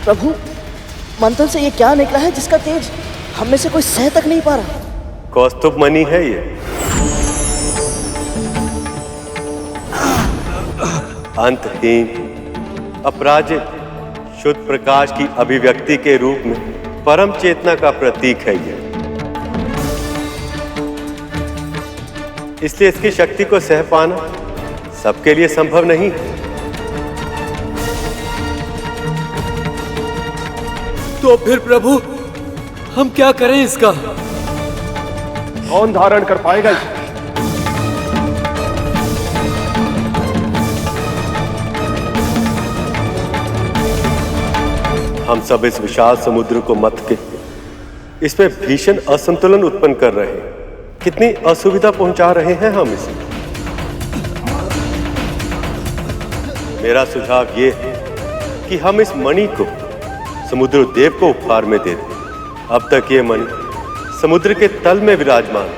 प्रभु, मंथन से ये क्या निकला है जिसका तेज हम में से कोई सह तक नहीं पा रहा? कौस्तुभ मणि है ये। अंतहीन, अपराजित, शुद्ध प्रकाश की अभिव्यक्ति के रूप में परम चेतना का प्रतीक है ये। इसलिए इसकी शक्ति को सह पाना सबके लिए संभव नहीं है। तो फिर प्रभु, हम क्या करें इसका? कौन धारण कर पाएगा? हम सब इस विशाल समुद्र को मथ के इसमें भीषण असंतुलन उत्पन्न कर रहे हैं। कितनी असुविधा पहुंचा रहे हैं हम इसे। मेरा सुझाव ये है कि हम इस मणि को समुद्र देव को उपहार में दे दें। अब तक ये मणि समुद्र के तल में विराजमान,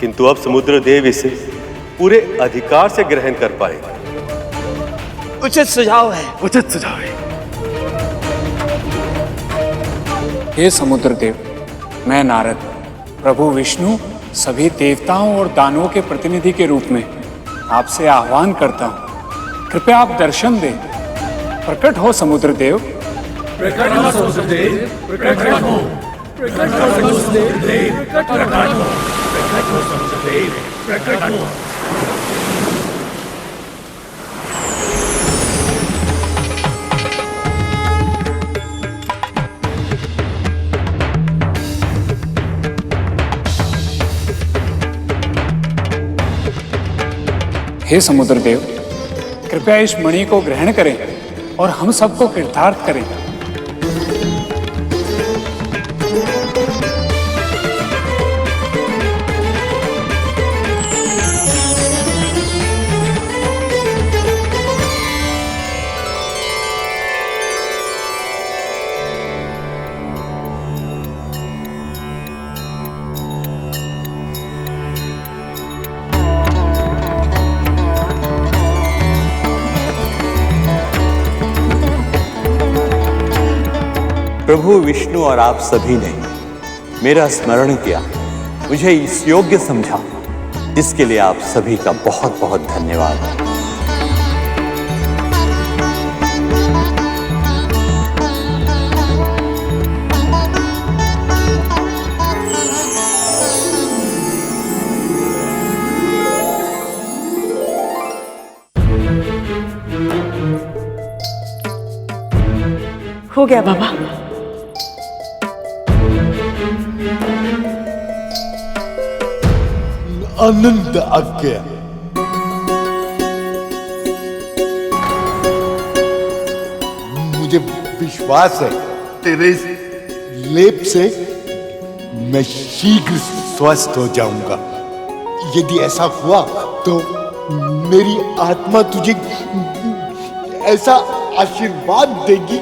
किंतु अब समुद्र देव इसे पूरे अधिकार से ग्रहण कर पाएगा। उचित सुझाव है। उचित सुझाव है। हे समुद्र देव, मैं नारद, प्रभु विष्णु सभी देवताओं और दानवों के प्रतिनिधि के रूप में आपसे आह्वान करता हूँ। कृपया आप दर्शन दें। प्रकट हो समुद्र देव। प्रकट हो समुद्र देव, प्रकट हो। प्रकट हो समुद्र देव, प्रकट हो। प्रकट हो समुद्र देव, प्रकट हो। हे समुद्र देव, कृपया इस मणि को ग्रहण करें और हम सबको कृतार्थ करें। प्रभु विष्णु और आप सभी ने मेरा स्मरण किया, मुझे इस योग्य समझा, इसके लिए आप सभी का बहुत बहुत धन्यवाद। हो गया बाबा। आनंद आ गया। मुझे विश्वास है तेरे इस लेप से मैं शीघ्र स्वस्थ हो जाऊंगा। यदि ऐसा हुआ तो मेरी आत्मा तुझे ऐसा आशीर्वाद देगी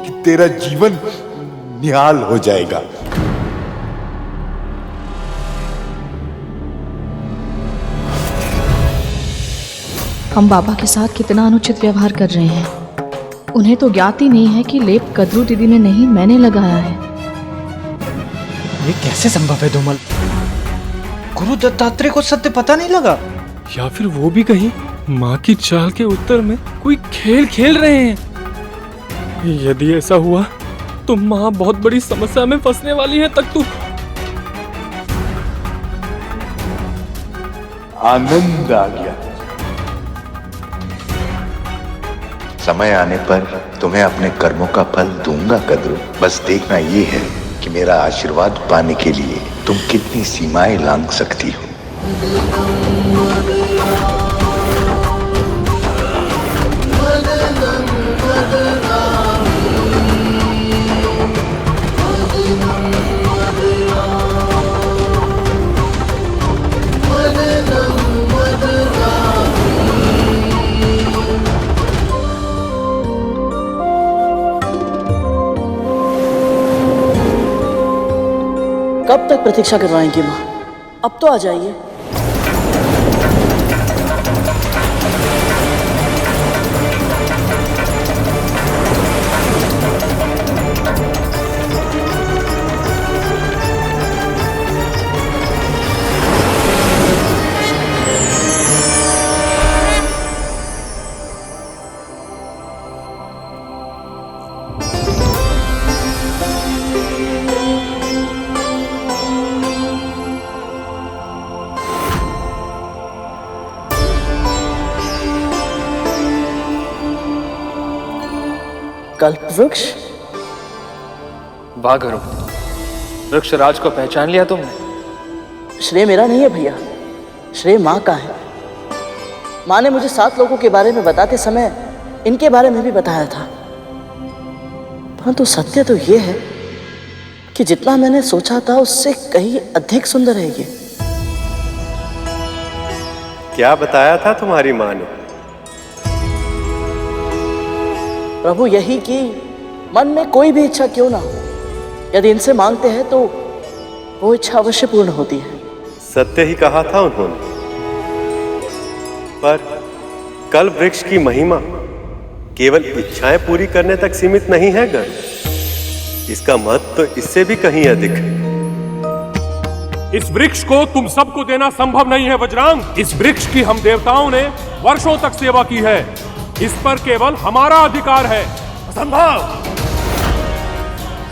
कि तेरा जीवन निहाल हो जाएगा। हम बाबा के साथ कितना अनुचित व्यवहार कर रहे हैं। उन्हें तो ज्ञात ही नहीं है कि लेप कद्रू दीदी ने नहीं, मैंने लगाया है। ये कैसे संभव है धूमल? गुरु दत्तात्रेय को सत्य पता नहीं लगा? या फिर वो भी कहीं माँ की चाल के उत्तर में कोई खेल खेल रहे हैं? यदि ऐसा हुआ तो माँ बहुत बड़ी समस्या में फंसने वाली है। तक तू आनंद आ गया। समय आने पर तुम्हें अपने कर्मों का फल दूंगा कद्रू। बस देखना ये है कि मेरा आशीर्वाद पाने के लिए तुम कितनी सीमाएं लांघ सकती हो। कब तक प्रतीक्षा करवाएंगी माँ? अब तो आ जाइए। कल्पवृक्ष? वाह गुरु, वृक्षराज को पहचान लिया तुमने? श्रेय मेरा नहीं है भैया, श्रेय माँ का है। माँ ने मुझे 7 लोगों के बारे में बताते समय इनके बारे में भी बताया था। परंतु सत्य तो ये है कि जितना मैंने सोचा था उससे कहीं अधिक सुंदर है ये। क्या बताया था तुम्हारी माँ ने? प्रभु यही कि मन में कोई भी इच्छा क्यों ना हो, यदि इनसे मांगते हैं तो वो इच्छा अवश्य पूर्ण होती है। सत्य ही कहा था उन्होंने। पर कल्प वृक्ष की महिमा केवल इच्छाएं पूरी करने तक सीमित नहीं है गण। इसका महत्व तो इससे भी कहीं अधिक है। इस वृक्ष को तुम सबको देना संभव नहीं है वज्रांग। इस वृक्ष की हम देवताओं ने वर्षों तक सेवा की है। इस पर केवल हमारा अधिकार है। असंभव।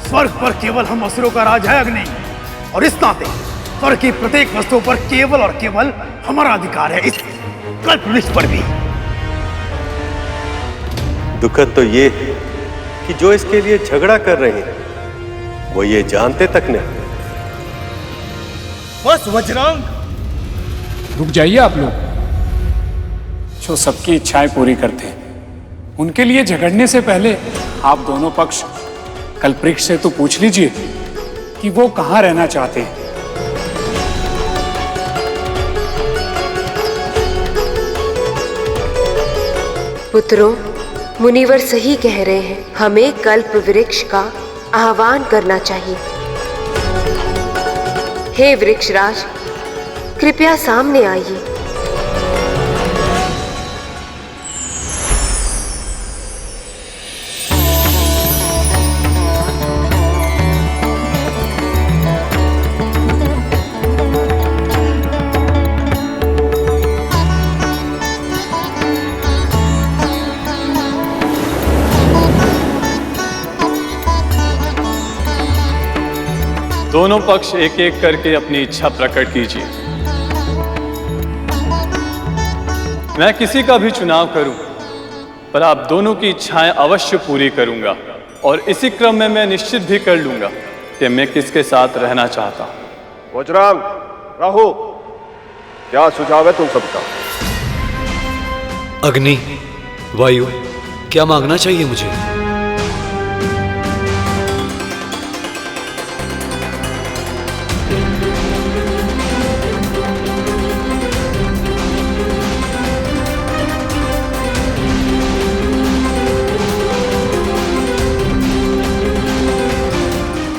स्वर्ग पर केवल हम असुरों का राज है अग्नि, और इस नाते स्वर्ग की प्रत्येक वस्तु पर केवल और केवल हमारा अधिकार है, इस कल्प वृक्ष पर भी। दुखद तो ये है कि जो इसके लिए झगड़ा कर रहे हैं वो ये जानते तक नहीं। बस वज्रांग, रुक जाइए आप लोग। जो सबकी इच्छाएं पूरी करते हैं उनके लिए झगड़ने से पहले आप दोनों पक्ष कल्पवृक्ष से तो पूछ लीजिए कि वो कहां रहना चाहते हैं। पुत्रों, मुनिवर सही कह रहे हैं। हमें कल्प वृक्ष का आह्वान करना चाहिए। हे वृक्षराज, कृपया सामने आइए। दोनों पक्ष एक एक करके अपनी इच्छा प्रकट कीजिए। मैं किसी का भी चुनाव करूं, पर आप दोनों की इच्छाएं अवश्य पूरी करूंगा, और इसी क्रम में मैं निश्चित भी कर लूंगा कि मैं किसके साथ रहना चाहता हूं। वज्रांग, राहु, क्या सुझाव है तुम सबका? अग्नि, वायु, क्या मांगना चाहिए मुझे?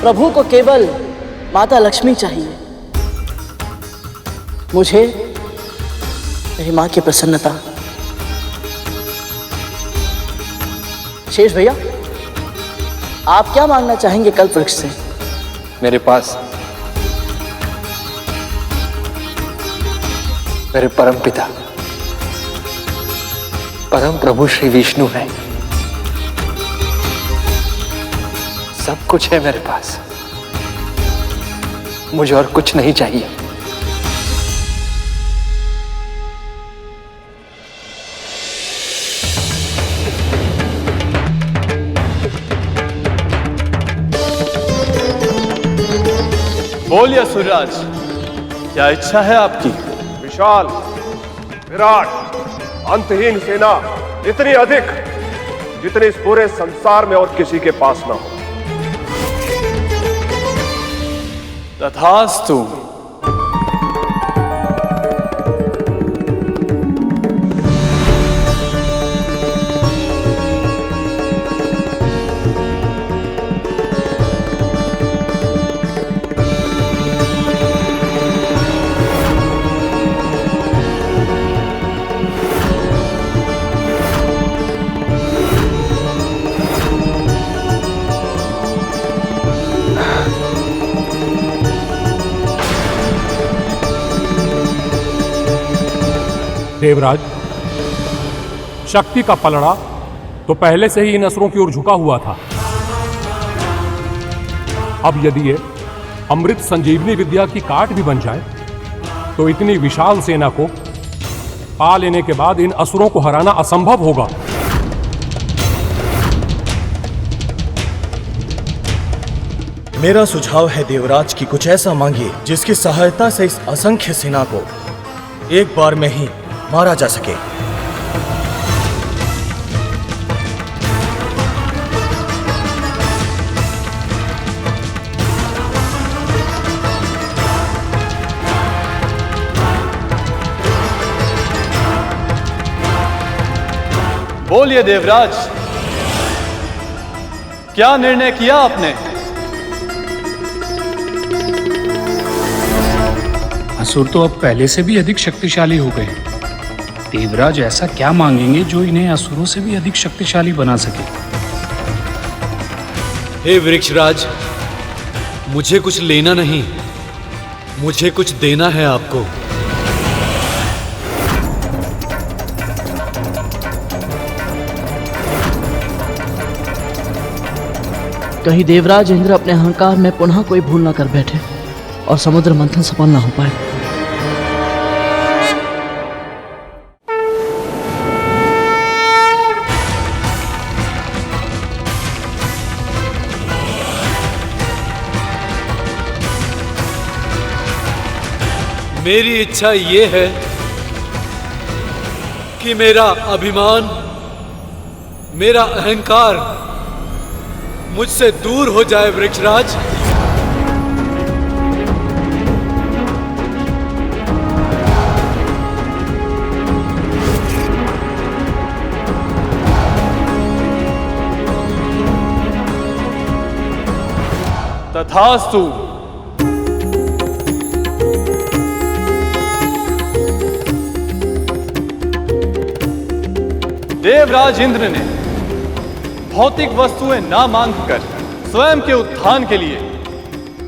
प्रभु को केवल माता लक्ष्मी चाहिए। मुझे मेरी माँ की प्रसन्नता। शेष भैया, आप क्या मांगना चाहेंगे कल्प वृक्ष से? मेरे पास मेरे परम पिता परम प्रभु श्री विष्णु है। सब कुछ है मेरे पास, मुझे और कुछ नहीं चाहिए। बोलिए असुरराज, क्या इच्छा है आपकी? विशाल, विराट, अंतहीन सेना, इतनी अधिक जितनी इस पूरे संसार में और किसी के पास ना हो। तथास्तु। देवराज, शक्ति का पलड़ा तो पहले से ही इन असुरों की ओर झुका हुआ था। अब यदि ये अमृत संजीवनी विद्या की काट भी बन जाए तो इतनी विशाल सेना को पा लेने के बाद इन असुरों को हराना असंभव होगा। मेरा सुझाव है देवराज की कुछ ऐसा मांगिए जिसकी सहायता से इस असंख्य सेना को एक बार में ही मारा जा सके। बोलिए देवराज, क्या निर्णय किया आपने? असुर तो अब पहले से भी अधिक शक्तिशाली हो गए। देवराज ऐसा क्या मांगेंगे जो इन्हें असुरों से भी अधिक शक्तिशाली बना सके? हे वृक्षराज, मुझे कुछ लेना नहीं, मुझे कुछ देना है आपको। कहीं देवराज इंद्र अपने अहंकार में पुनः कोई भूल न कर बैठे और समुद्र मंथन सफल न हो पाए। मेरी इच्छा ये है कि मेरा अभिमान, मेरा अहंकार मुझसे दूर हो जाए वृक्षराज। तथास्तु। देवराज इंद्र ने भौतिक वस्तुएं ना मांगकर स्वयं के उत्थान के लिए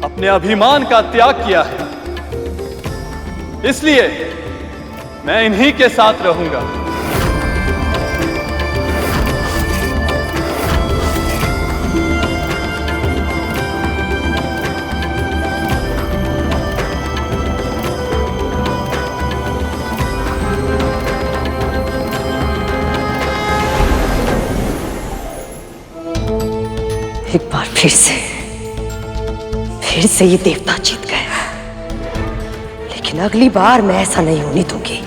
अपने अभिमान का त्याग किया है, इसलिए मैं इन्हीं के साथ रहूंगा। एक बार फिर से ये देवता जीत गया, लेकिन अगली बार मैं ऐसा नहीं होने दूंगी।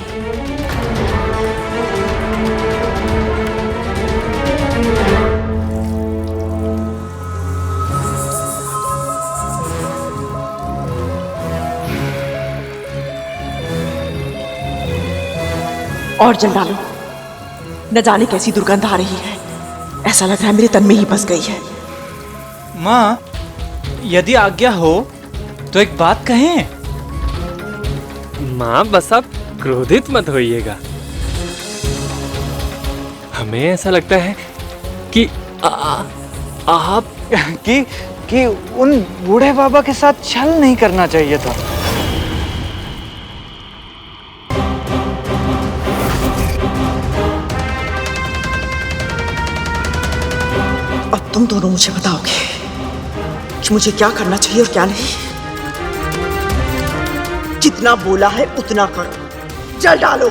और जल डालो, न जाने कैसी दुर्गंध आ रही है। ऐसा लग रहा है मेरे तन में ही बस गई है। माँ, यदि आज्ञा हो तो एक बात कहें। माँ, बस आप क्रोधित मत होइएगा। हमें ऐसा लगता है कि आप कि उन बूढ़े बाबा के साथ छल नहीं करना चाहिए था। अब तुम दोनों मुझे बताओगे कि मुझे क्या करना चाहिए और क्या नहीं। जितना बोला है उतना करो, जल डालो।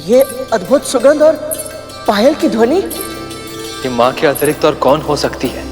ये अद्भुत सुगंध और पायल की ध्वनि, ये माँ के अतिरिक्त और कौन हो सकती है?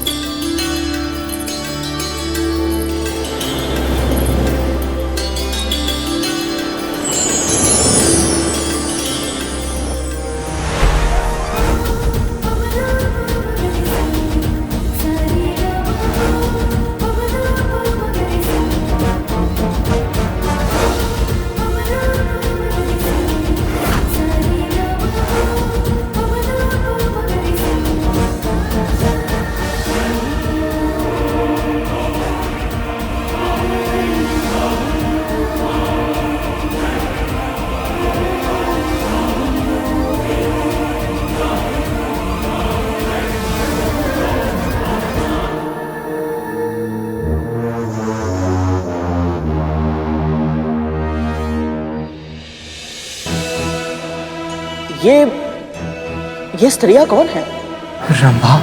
ये स्त्रियां कौन है? रंभा।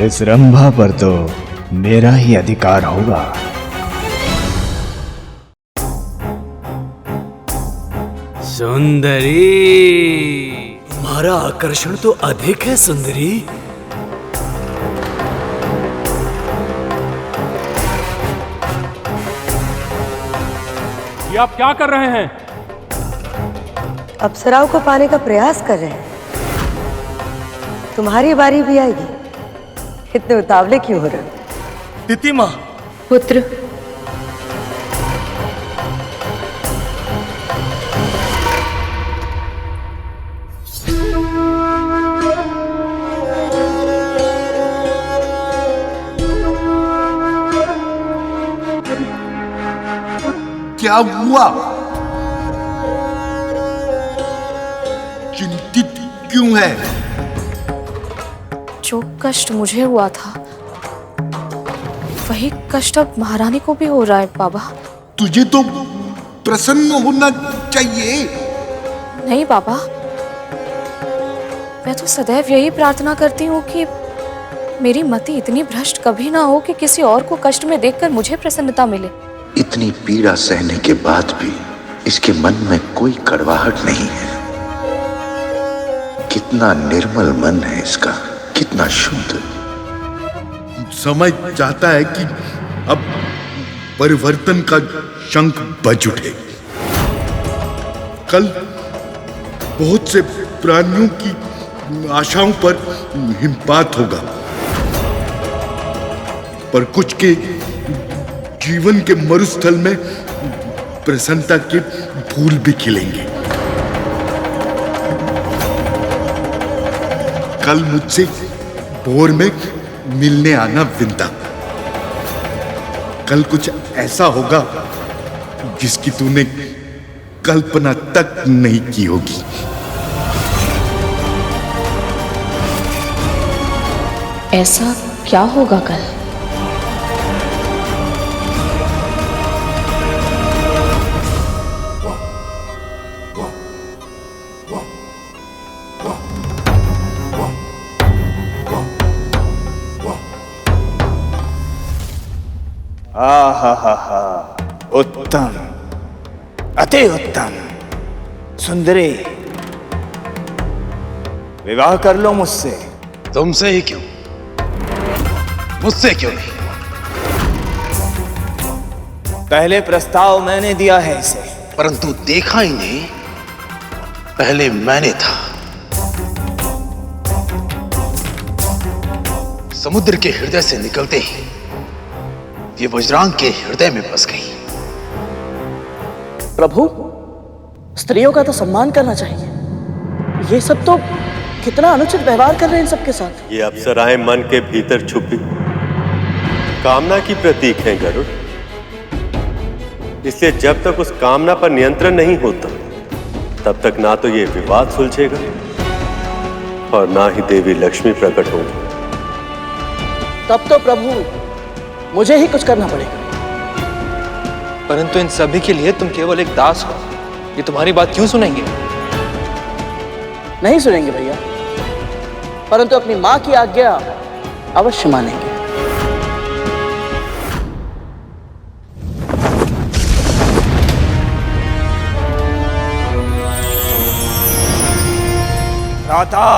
इस रंभा पर तो मेरा ही अधिकार होगा। सुंदरी, तुम्हारा आकर्षण तो अधिक है सुंदरी। ये आप क्या कर रहे हैं? अप्सराओं को पाने का प्रयास कर रहे हैं। तुम्हारी बारी भी आएगी। इतने उतावले क्यों हो रहे हो? तिथि माँ। पुत्र, क्या हुआ? चिंतित क्यों है? जो कष्ट मुझे हुआ था वही कष्ट अब महारानी को भी हो रहा है बाबा। तुझे तो प्रसन्न होना चाहिए। नहीं बाबा, मैं तो सदैव यही प्रार्थना करती हूँ कि मेरी मति इतनी भ्रष्ट कभी ना हो कि किसी और को कष्ट में देखकर मुझे प्रसन्नता मिले। इतनी पीड़ा सहने के बाद भी इसके मन में कोई कड़वाहट नहीं है। कितना निर्मल मन है इसका, कितना शुद्ध। समय चाहता है कि अब परिवर्तन का शंख बज उठे। कल बहुत से प्राणियों की आशाओं पर हिमपात होगा, पर कुछ के जीवन के मरुस्थल में प्रसन्नता के फूल भी खिलेंगे। कल मुझसे भोर में मिलने आना विंदा। कल कुछ ऐसा होगा जिसकी तूने कल्पना तक नहीं की होगी। ऐसा क्या होगा कल? आहा, उत्तम, अति उत्तम। सुंदरी, विवाह कर लो मुझसे। तुमसे ही क्यों? मुझसे क्यों नहीं? पहले प्रस्ताव मैंने दिया है इसे, परंतु देखा ही नहीं, पहले मैंने था। समुद्र के हृदय से निकलते ही ये वज्रांग के हृदय में बस गई। प्रभु, स्त्रियों का तो सम्मान करना चाहिए। ये सब तो कितना अनुचित व्यवहार कर रहे हैं इन सबके साथ। ये अप्सराएं मन के भीतर छुपी कामना की प्रतीक हैं गरुड़। इसलिए जब तक उस कामना पर नियंत्रण नहीं होता तब तक ना तो ये विवाद सुलझेगा और ना ही देवी लक्ष्मी प्रकट होगी। तब तो प्रभु मुझे ही कुछ करना पड़ेगा। परंतु इन सभी के लिए तुम केवल एक दास हो। ये तुम्हारी बात क्यों सुनेंगे? नहीं सुनेंगे भैया, परंतु अपनी मां की आज्ञा अवश्य मानेंगे। राधा,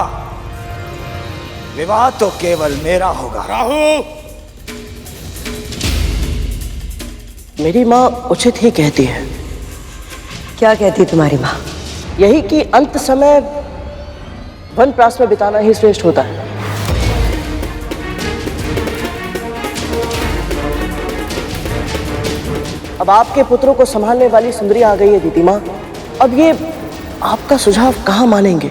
विवाह तो केवल मेरा होगा। राहु, मेरी माँ उचित ही कहती है। क्या कहती तुम्हारी माँ? यही कि अंत समय वनप्रास में बिताना ही श्रेष्ठ होता है। अब आपके पुत्रों को संभालने वाली सुंदरी आ गई है दीदी माँ। अब ये आपका सुझाव कहाँ मानेंगे?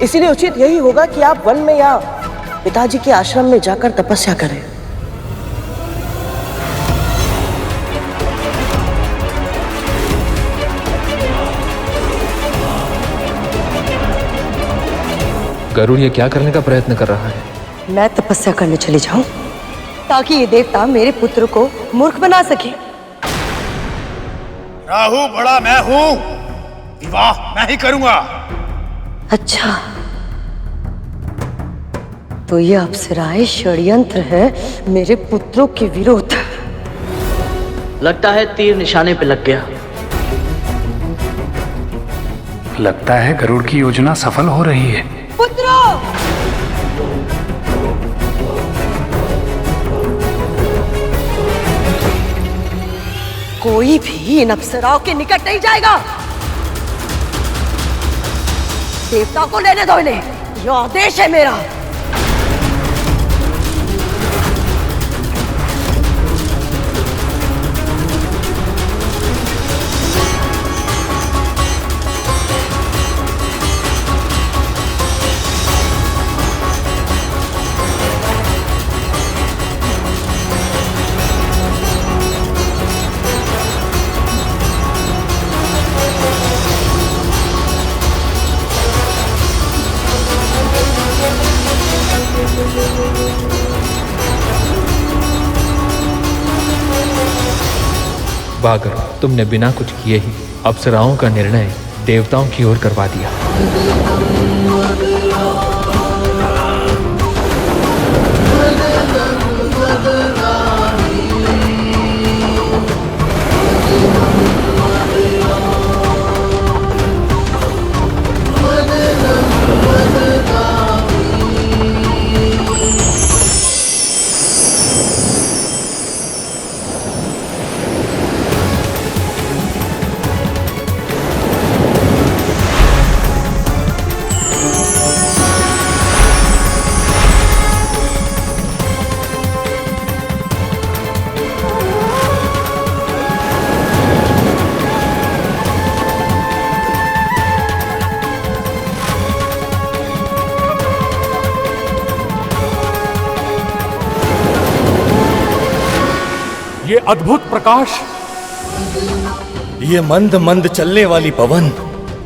इसीलिए उचित यही होगा कि आप वन में या पिताजी के आश्रम में जाकर तपस्या करें। गरुड़ ये क्या करने का प्रयत्न कर रहा है? मैं तपस्या करने चली जाऊं ताकि ये देवता मेरे पुत्र को मूर्ख बना सके। राहु बड़ा मैं हूं, विवाह मैं ही करूंगा। अच्छा, तो ये अप्सराएं षड्यंत्र है मेरे पुत्रों के विरोध। लगता है तीर निशाने पे लग गया। लगता है गरुड़ की योजना सफल हो रही है। पुत्रों, कोई भी इन अप्सराओं के निकट नहीं जाएगा। देवता को लेने दो इन्हें, यह आदेश है मेरा। वाह गरुड़, तुमने बिना कुछ किए ही अप्सराओं का निर्णय देवताओं की ओर करवा दिया। ये अद्भुत प्रकाश, ये मंद मंद चलने वाली पवन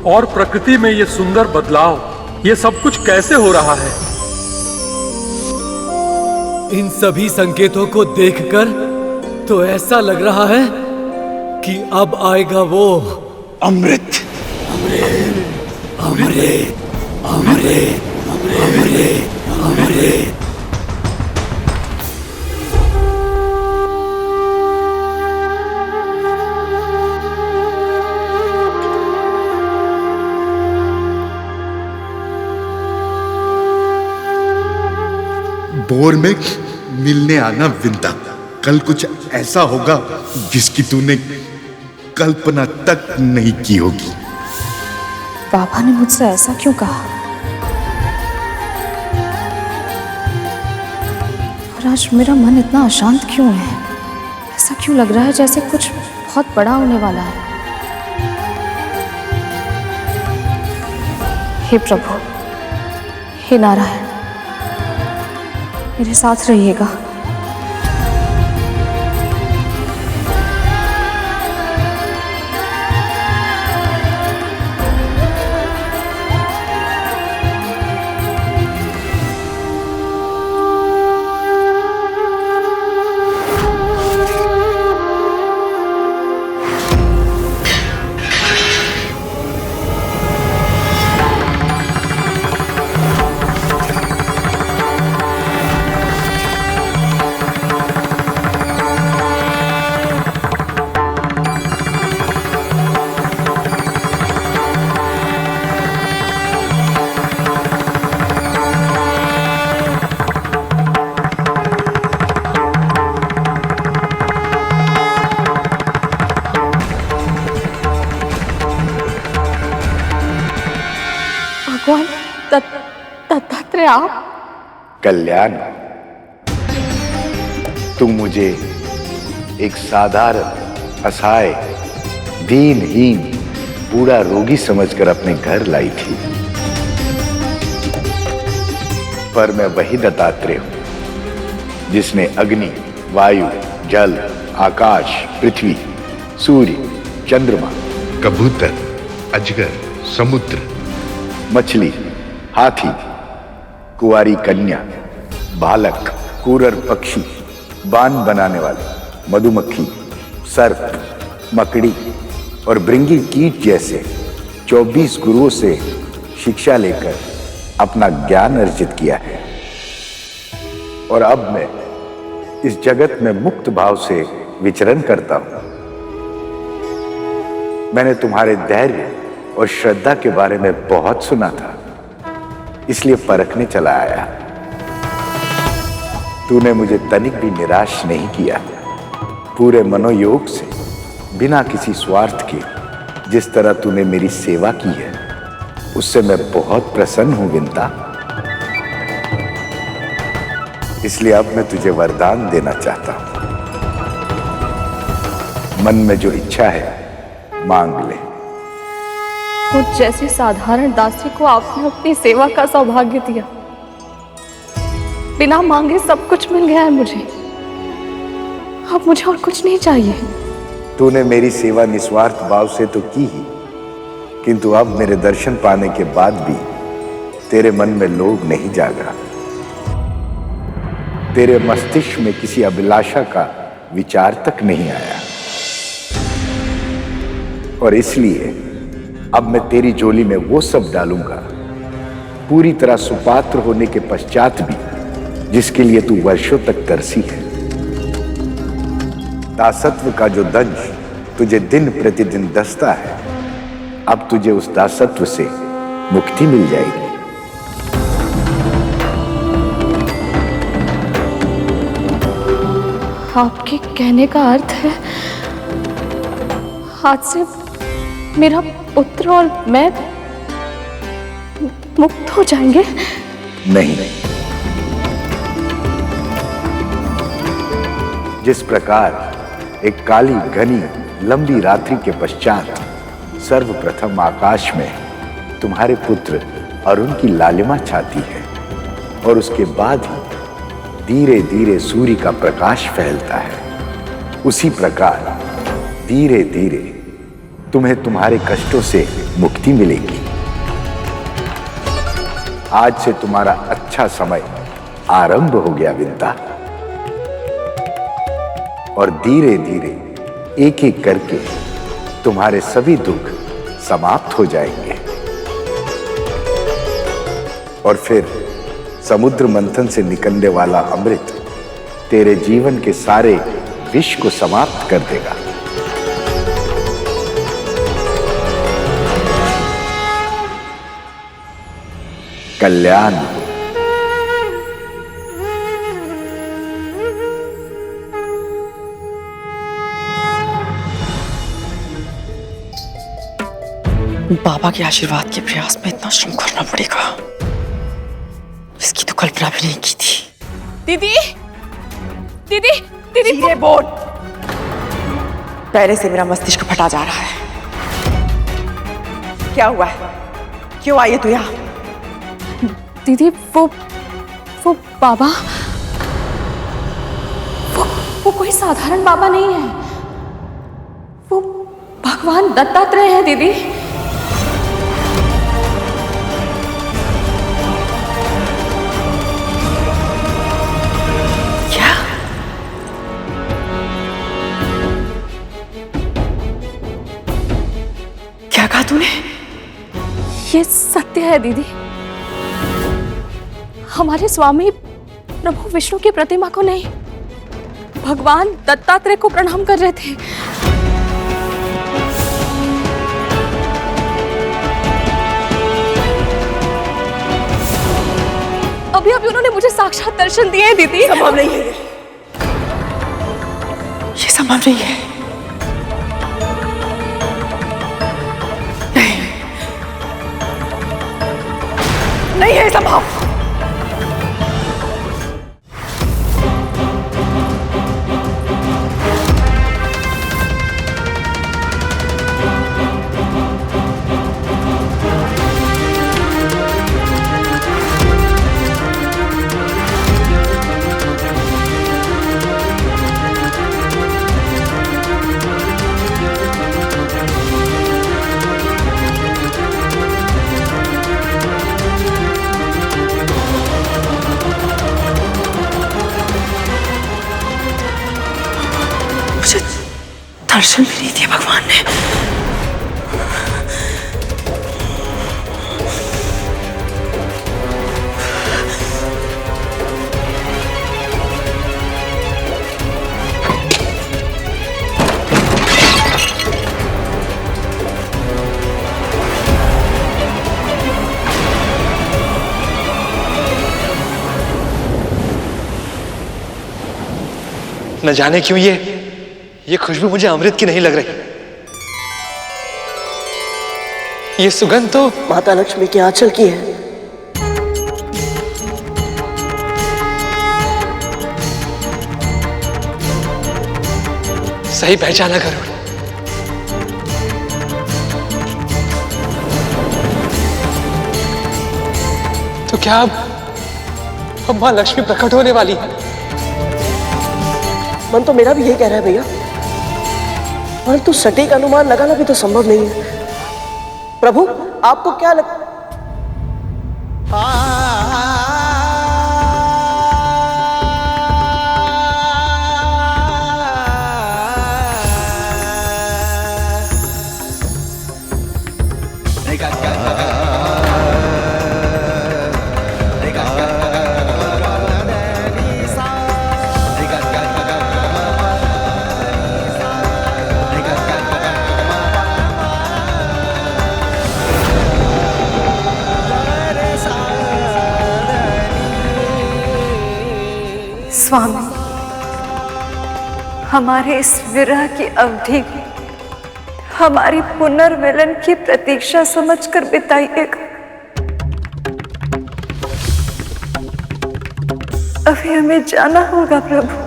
और प्रकृति में ये सुंदर बदलाव, ये सब कुछ कैसे हो रहा है? इन सभी संकेतों को देखकर तो ऐसा लग रहा है कि अब आएगा वो अमृत। अमृत, अमृत, अमृत, अमृत, अमृत। भोर में मिलने आना विंता। कल कुछ ऐसा होगा जिसकी तूने कल्पना तक नहीं की होगी। बाबा ने मुझसे ऐसा क्यों कहा? और आज मेरा मन इतना अशांत क्यों है? ऐसा क्यों लग रहा है जैसे कुछ बहुत बड़ा होने वाला है? हे प्रभु, हे नारायण, मेरे साथ रहिएगा। भगवान दत्तात्रेय, आप? कल्याण, तुम मुझे एक साधारण, असहाय, दीनहीन, बूढ़ा रोगी समझकर अपने घर लाई थी, पर मैं वही दत्तात्रेय हूं जिसने अग्नि, वायु, जल, आकाश, पृथ्वी, सूर्य, चंद्रमा, कबूतर, अजगर, समुद्र, मछली, हाथी, कुंवारी कन्या, बालक, कूरर पक्षी, बाण बनाने वाले, मधुमक्खी, सर्प, मकड़ी और भृंगी कीट जैसे 24 गुरुओं से शिक्षा लेकर अपना ज्ञान अर्जित किया है। और अब मैं इस जगत में मुक्त भाव से विचरण करता हूं। मैंने तुम्हारे धैर्य और श्रद्धा के बारे में बहुत सुना था, इसलिए परखने चला आया। तूने मुझे तनिक भी निराश नहीं किया। पूरे मनोयोग से, बिना किसी स्वार्थ के, जिस तरह तूने मेरी सेवा की है, उससे मैं बहुत प्रसन्न हूं विंता। इसलिए अब मैं तुझे वरदान देना चाहता हूं। मन में जो इच्छा है मांग ले। मुझ जैसे साधारण दासी को आपने अपनी सेवा का सौभाग्य दिया। बिना मांगे सब कुछ मिल गया है मुझे। अब मुझे और कुछ नहीं चाहिए। तूने मेरी सेवा निस्वार्थ भाव से तो की ही, किंतु अब मेरे दर्शन पाने के बाद भी तेरे मन में लोभ नहीं जागा। तेरे मस्तिष्क में किसी अभिलाषा का विचार तक नहीं आया। और इसलिए अब मैं तेरी झोली में वो सब डालूंगा, पूरी तरह सुपात्र होने के पश्चात भी, जिसके लिए तू वर्षों तक तरसी है। दासत्व का जो दंश तुझे दिन प्रतिदिन दसता है, अब तुझे उस दासत्व से मुक्ति मिल जाएगी। आपके कहने का अर्थ है आज से मेरा पुत्र और मैं मुक्त हो जाएंगे? नहीं, जिस प्रकार एक काली घनी लंबी रात्रि के पश्चात सर्वप्रथम आकाश में तुम्हारे पुत्र अरुण की लालिमा छाती है और उसके बाद ही धीरे धीरे सूर्य का प्रकाश फैलता है, उसी प्रकार धीरे धीरे तुम्हें तुम्हारे कष्टों से मुक्ति मिलेगी। आज से तुम्हारा अच्छा समय आरंभ हो गया विंता, और धीरे धीरे एक एक करके तुम्हारे सभी दुख समाप्त हो जाएंगे। और फिर समुद्र मंथन से निकलने वाला अमृत तेरे जीवन के सारे विष को समाप्त कर देगा। कल्याण। बाबा के आशीर्वाद के प्रयास में इतना श्रम करना पड़ेगा, इसकी तो कल्पना भी नहीं की थी। दीदी, दीदी, दीदी, धीरे बोल। पहले से मेरा मस्तिष्क फटा जा रहा है। क्या हुआ है? क्यों आई है तू यहाँ? दीदी वो बाबा, वो कोई साधारण बाबा नहीं है, वो भगवान दत्तात्रेय है दीदी। क्या? क्या कहा तूने? ये सत्य है दीदी। हमारे स्वामी प्रभु विष्णु की प्रतिमा को नहीं, भगवान दत्तात्रेय को प्रणाम कर रहे थे। अभी अभी उन्होंने मुझे साक्षात दर्शन दिए दीदी। संभव नहीं है, ये संभव नहीं है। नहीं है संभव। दर्शन भी नहीं दिया भगवान ने। न जाने क्यों ये खुशबू मुझे अमृत की नहीं लग रही। ये सुगंध तो माता लक्ष्मी के आंचल की है। सही पहचाना गरुड़। तो क्या अब मां लक्ष्मी प्रकट होने वाली है? मन तो मेरा भी यही कह रहा है भैया, परंतु सटीक अनुमान लगाना भी तो संभव नहीं है। प्रभु आपको क्या स्वामी, हमारे इस विरह की अवधि में हमारी पुनर्मिलन की प्रतीक्षा समझकर बिताइएगा। अभी हमें जाना होगा प्रभु।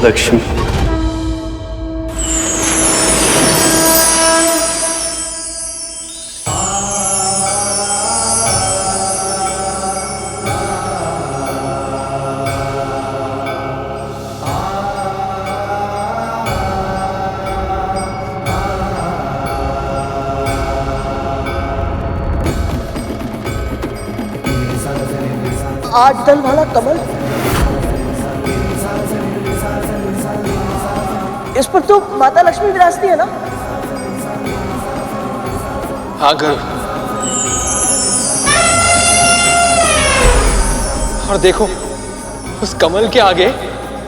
लक्ष्मी, आठ दल वाला कमल, इस पर तो माता लक्ष्मी विराजती है ना? हाँ गरुड़। और देखो, उस कमल के आगे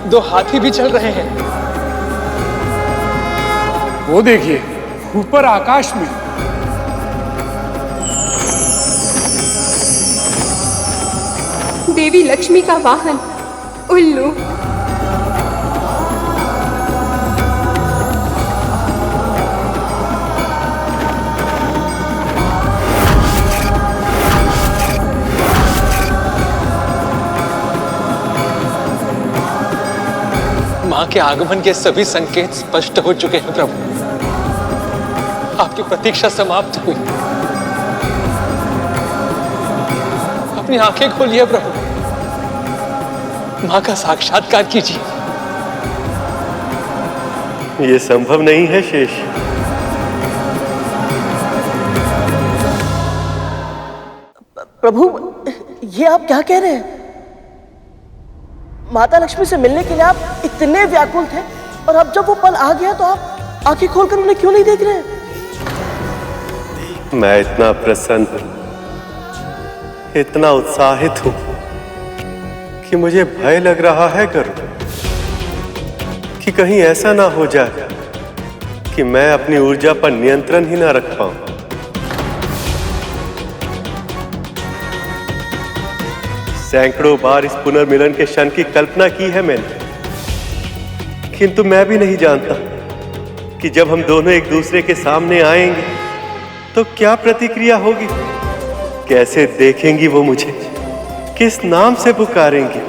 दो हाथी भी चल रहे हैं। वो देखिए, ऊपर आकाश में। देवी लक्ष्मी का वाहन उल्लू। मां के आगमन के सभी संकेत स्पष्ट हो चुके हैं प्रभु। आपकी प्रतीक्षा समाप्त हुई। अपनी आंखें खोलिए प्रभु, मां का साक्षात्कार कीजिए। ये संभव नहीं है शेष। प्रभु, ये आप क्या कह रहे हैं? माता लक्ष्मी से मिलने के लिए आप इतने व्याकुल थे, और अब जब वो पल आ गया तो आप आंखें खोलकर उन्हें क्यों नहीं देख रहे? मैं इतना प्रसन्न, इतना उत्साहित हूं कि मुझे भय लग रहा है गरुड़, कि कहीं ऐसा ना हो जाए कि मैं अपनी ऊर्जा पर नियंत्रण ही ना रख पाऊं। सैकड़ों बार इस पुनर्मिलन के क्षण की कल्पना की है मैंने, किंतु मैं भी नहीं जानता कि जब हम दोनों एक दूसरे के सामने आएंगे तो क्या प्रतिक्रिया होगी, कैसे देखेंगी वो मुझे, किस नाम से पुकारेंगी।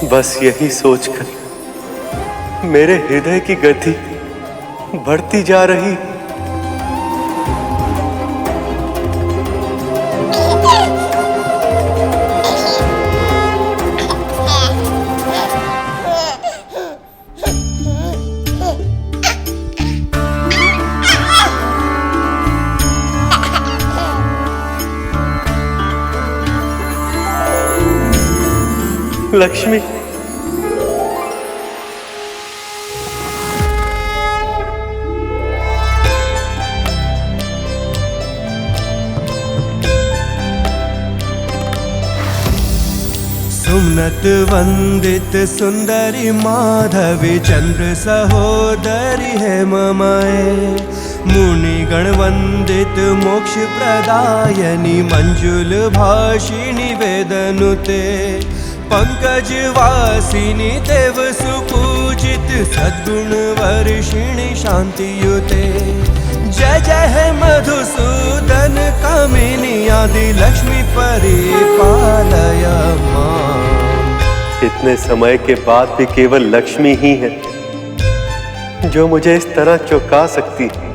बस यही सोचकर मेरे हृदय की गति बढ़ती जा रही। लक्ष्मी, सुमनत वंदित सुंदरी माधवी चंद्र सहोदरी है ममाए, मुनिगण वंदित मोक्ष प्रदायनी मंजुल भाषिणी वेदनुते, पंकज वासिनी देव सुपूजित सद्गुण वर्षिणी शांतियुते, जय जय है मधुसूदन कामिनी आदि लक्ष्मी परिपालय मां। इतने समय के बाद भी केवल लक्ष्मी ही है जो मुझे इस तरह चौंका सकती है।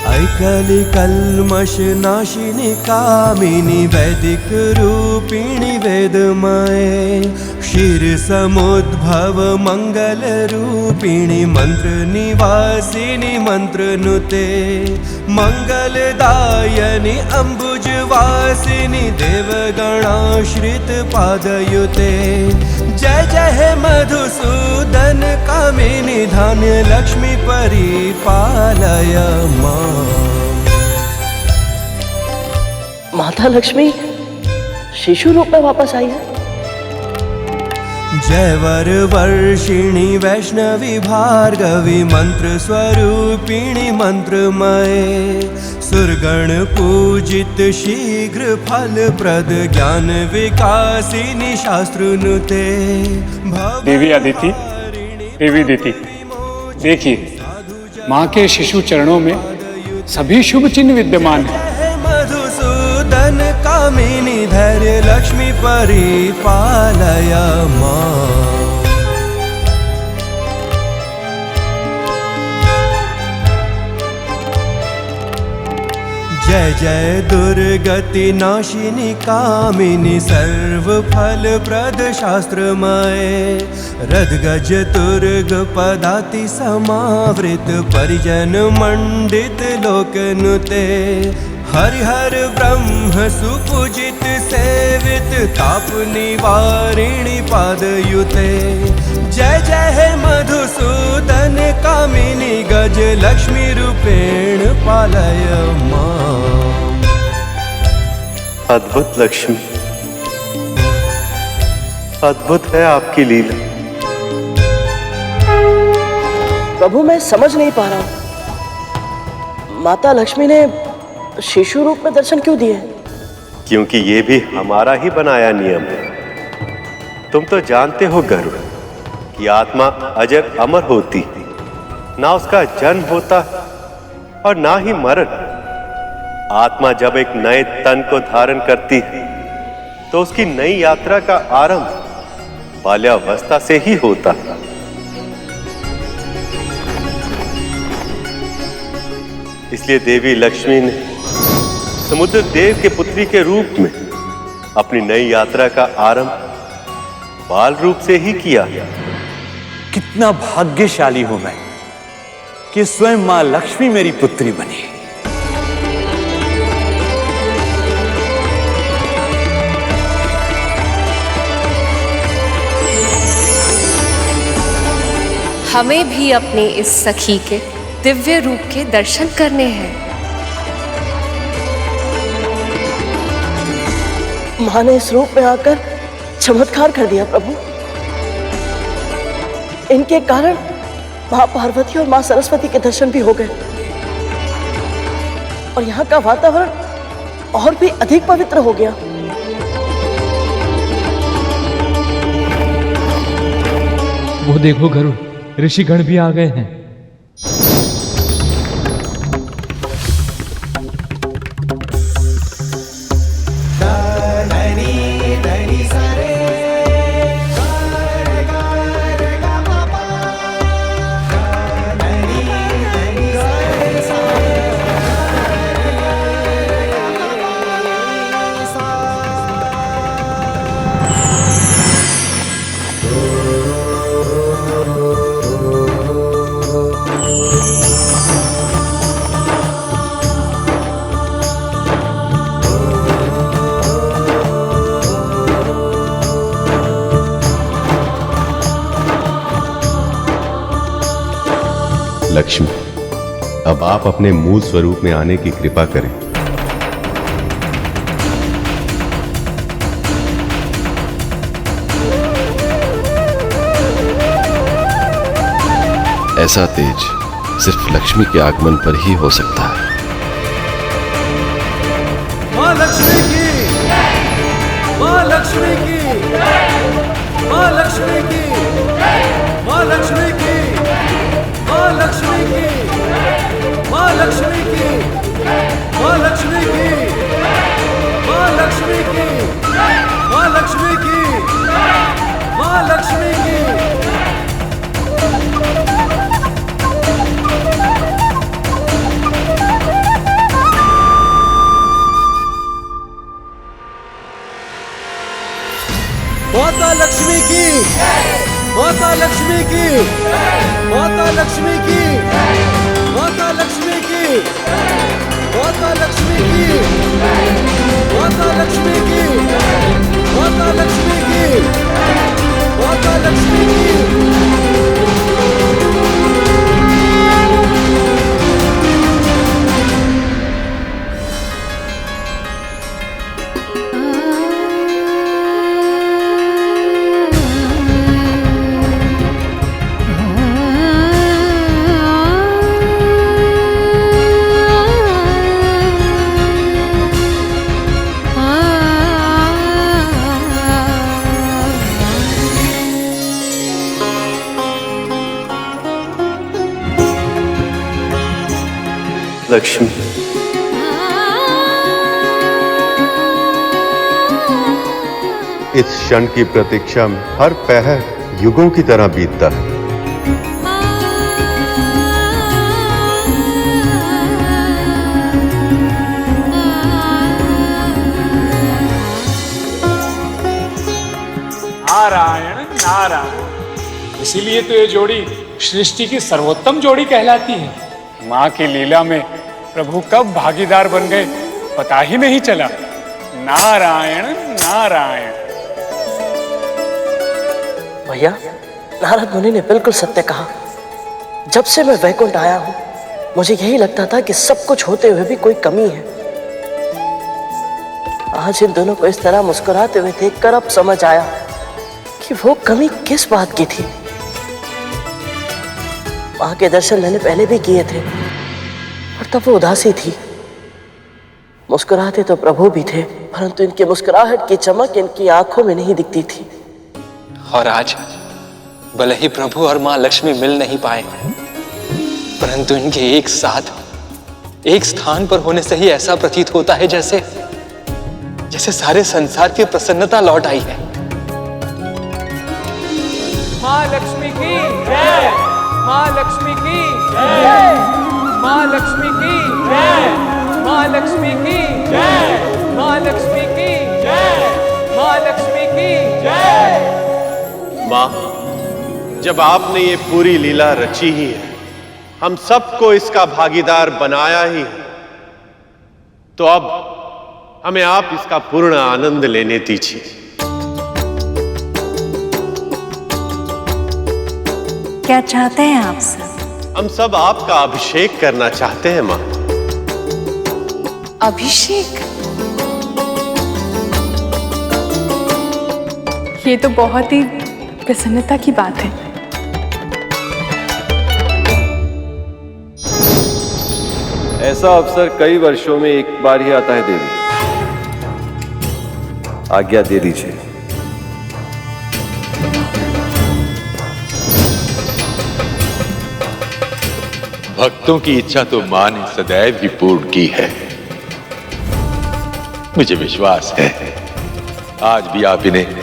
ऐकली कल्मष नाशिनी कामिनी वैदिक रूपिणी वेदमये, क्षीर समुद्भव मंगल रूपिणी मंत्र निवासिनी मंत्र नुते, मंगलदायनी अंबुज वासिनी देवगणाश्रित पादयुते, जय जय है मधुसूदन कामिनी धान्य लक्ष्मी परिपालय मां। माता लक्ष्मी शिशु रूप में वापस आई है। जयवर वर्षिणी वैष्णवी भार्गवी मंत्र स्वरूपिणी मंत्रमये, सुरगण पूजित शीघ्र फल प्रद ज्ञान विकासिनी शास्त्रनुते। देवी अदिति, देवी दिति, देखिए माँ के शिशु चरणों में सभी शुभ चिन्ह विद्यमान हैं। मधुसूदन कामिनी धैर्य लक्ष्मी परिपालय मां। जय जय दुर्गति नाशिनी कामिनी सर्व फल प्रद शास्त्रमये, रदगज तुर्ग पदाति समावृत परिजन मंडित लोकनुते, हरिहर ब्रह्म सुपूजित सेवित ताप निवारिणी पादयुते, जय जय है मधुसूदन कामिनी गज लक्ष्मी रूपेण पालय मां। अद्भुत लक्ष्मी, अद्भुत है आपकी लीला। प्रभु मैं समझ नहीं पा रहा हूं, माता लक्ष्मी ने शिशु रूप में दर्शन क्यों दिए? क्योंकि ये भी हमारा ही बनाया नियम है। तुम तो जानते हो गरुड़ कि आत्मा अजर अमर होती, ना उसका जन्म होता और ना ही मरण। आत्मा जब एक नए तन को धारण करती है तो उसकी नई यात्रा का आरंभ बाल्यावस्था से ही होता है। इसलिए देवी लक्ष्मी ने समुद्र देव के पुत्री के रूप में अपनी नई यात्रा का आरंभ बाल रूप से ही किया। कितना भाग्यशाली हूं मैं कि स्वयं मां लक्ष्मी मेरी पुत्री बनी। हमें भी अपने इस सखी के दिव्य रूप के दर्शन करने हैं। माँ ने इस रूप में आकर चमत्कार कर दिया प्रभु। इनके कारण माँ पार्वती और माँ सरस्वती के दर्शन भी हो गए और यहाँ का वातावरण और भी अधिक पवित्र हो गया। वो देखो गरुड़, ऋषिगण भी आ गए हैं। लक्ष्मी, अब आप अपने मूल स्वरूप में आने की कृपा करें। ऐसा तेज सिर्फ लक्ष्मी के आगमन पर ही हो सकता है। माँ लक्ष्मी की, माँ लक्ष्मी की, माँ लक्ष्मी की, माँ लक्ष्मी की, माँ लक्ष्मी की, माँ लक्ष्मी की, माँ लक्ष्मी की, माँ लक्ष्मी की, माँ लक्ष्मी की, माँ लक्ष्मी की। माता लक्ष्मी की, माता लक्ष्मी की, माता लक्ष्मी की, माता लक्ष्मी की, माता लक्ष्मी की, माता लक्ष्मी की, माता लक्ष्मी की, माता लक्ष्मी की। लक्ष्मी, इस क्षण की प्रतीक्षा में हर पहर युगों की तरह बीतता है। नारायण नारायण, इसीलिए तो ये जोड़ी सृष्टि की सर्वोत्तम जोड़ी कहलाती है। माँ की लीला में प्रभु कब भागीदार बन गए पता ही नहीं चला। नारायण नारायण। भैया, नारद मुनि ने बिल्कुल सत्य कहा। जब से मैं वैकुंठ आया हूं, मुझे यही लगता था कि सब कुछ होते हुए भी कोई कमी है। आज इन दोनों को इस तरह मुस्कुराते हुए देखकर अब समझ आया कि वो कमी किस बात की थी। मां के दर्शन मैंने पहले भी किए थे और तब वो उदासी थी। मुस्कुराते तो प्रभु भी थे, परंतु इनकी मुस्कुराहट की चमक इनकी आंखों में नहीं दिखती थी। और आज भले ही प्रभु और मां लक्ष्मी मिल नहीं पाए, परंतु इनके एक साथ एक स्थान पर होने से ही ऐसा प्रतीत होता है जैसे जैसे सारे संसार की प्रसन्नता लौट आई है। माँ लक्ष्मी की जय, माँ लक्ष्मी की जय, माँ लक्ष्मी की जय, माँ लक्ष्मी की जय, माँ लक्ष्मी की जय, माँ लक्ष्मी की जय। माँ, जब आपने ये पूरी लीला रची ही है, हम सबको इसका भागीदार बनाया ही है, तो अब हमें आप इसका पूर्ण आनंद लेने दीजिए। क्या चाहते हैं आप सब? हम सब आपका अभिषेक करना चाहते हैं माँ। अभिषेक? ये तो बहुत ही प्रसन्नता की बात है। ऐसा अवसर कई वर्षों में एक बार ही आता है देवी। आज्ञा दे दीजिए। भक्तों की इच्छा तो मां ने सदैव ही पूर्ण की है। मुझे विश्वास है आज भी आप इन्हें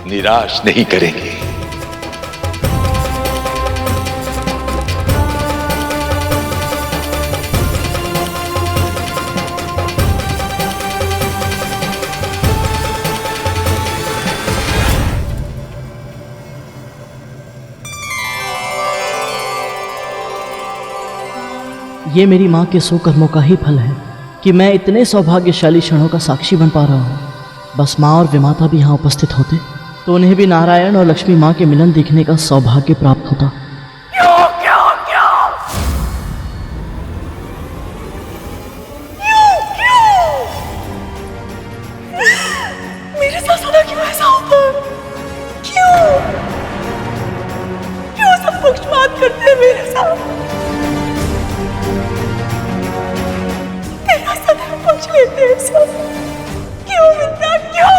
निराश नहीं करेंगे। ये मेरी माँ के सुकर्मों का ही फल है कि मैं इतने सौभाग्यशाली क्षणों का साक्षी बन पा रहा हूँ। बस माँ और विमाता भी यहाँ उपस्थित होते तो उन्हें भी नारायण और लक्ष्मी माँ के मिलन देखने का सौभाग्य प्राप्त होता। मेरे साथ सदा क्यों ऐसा होता है? क्यों सब पक्षपात करते हैं मेरे साथ? तेरा सदैव पक्ष लेते हैं सब। क्यों विद्या, क्यों?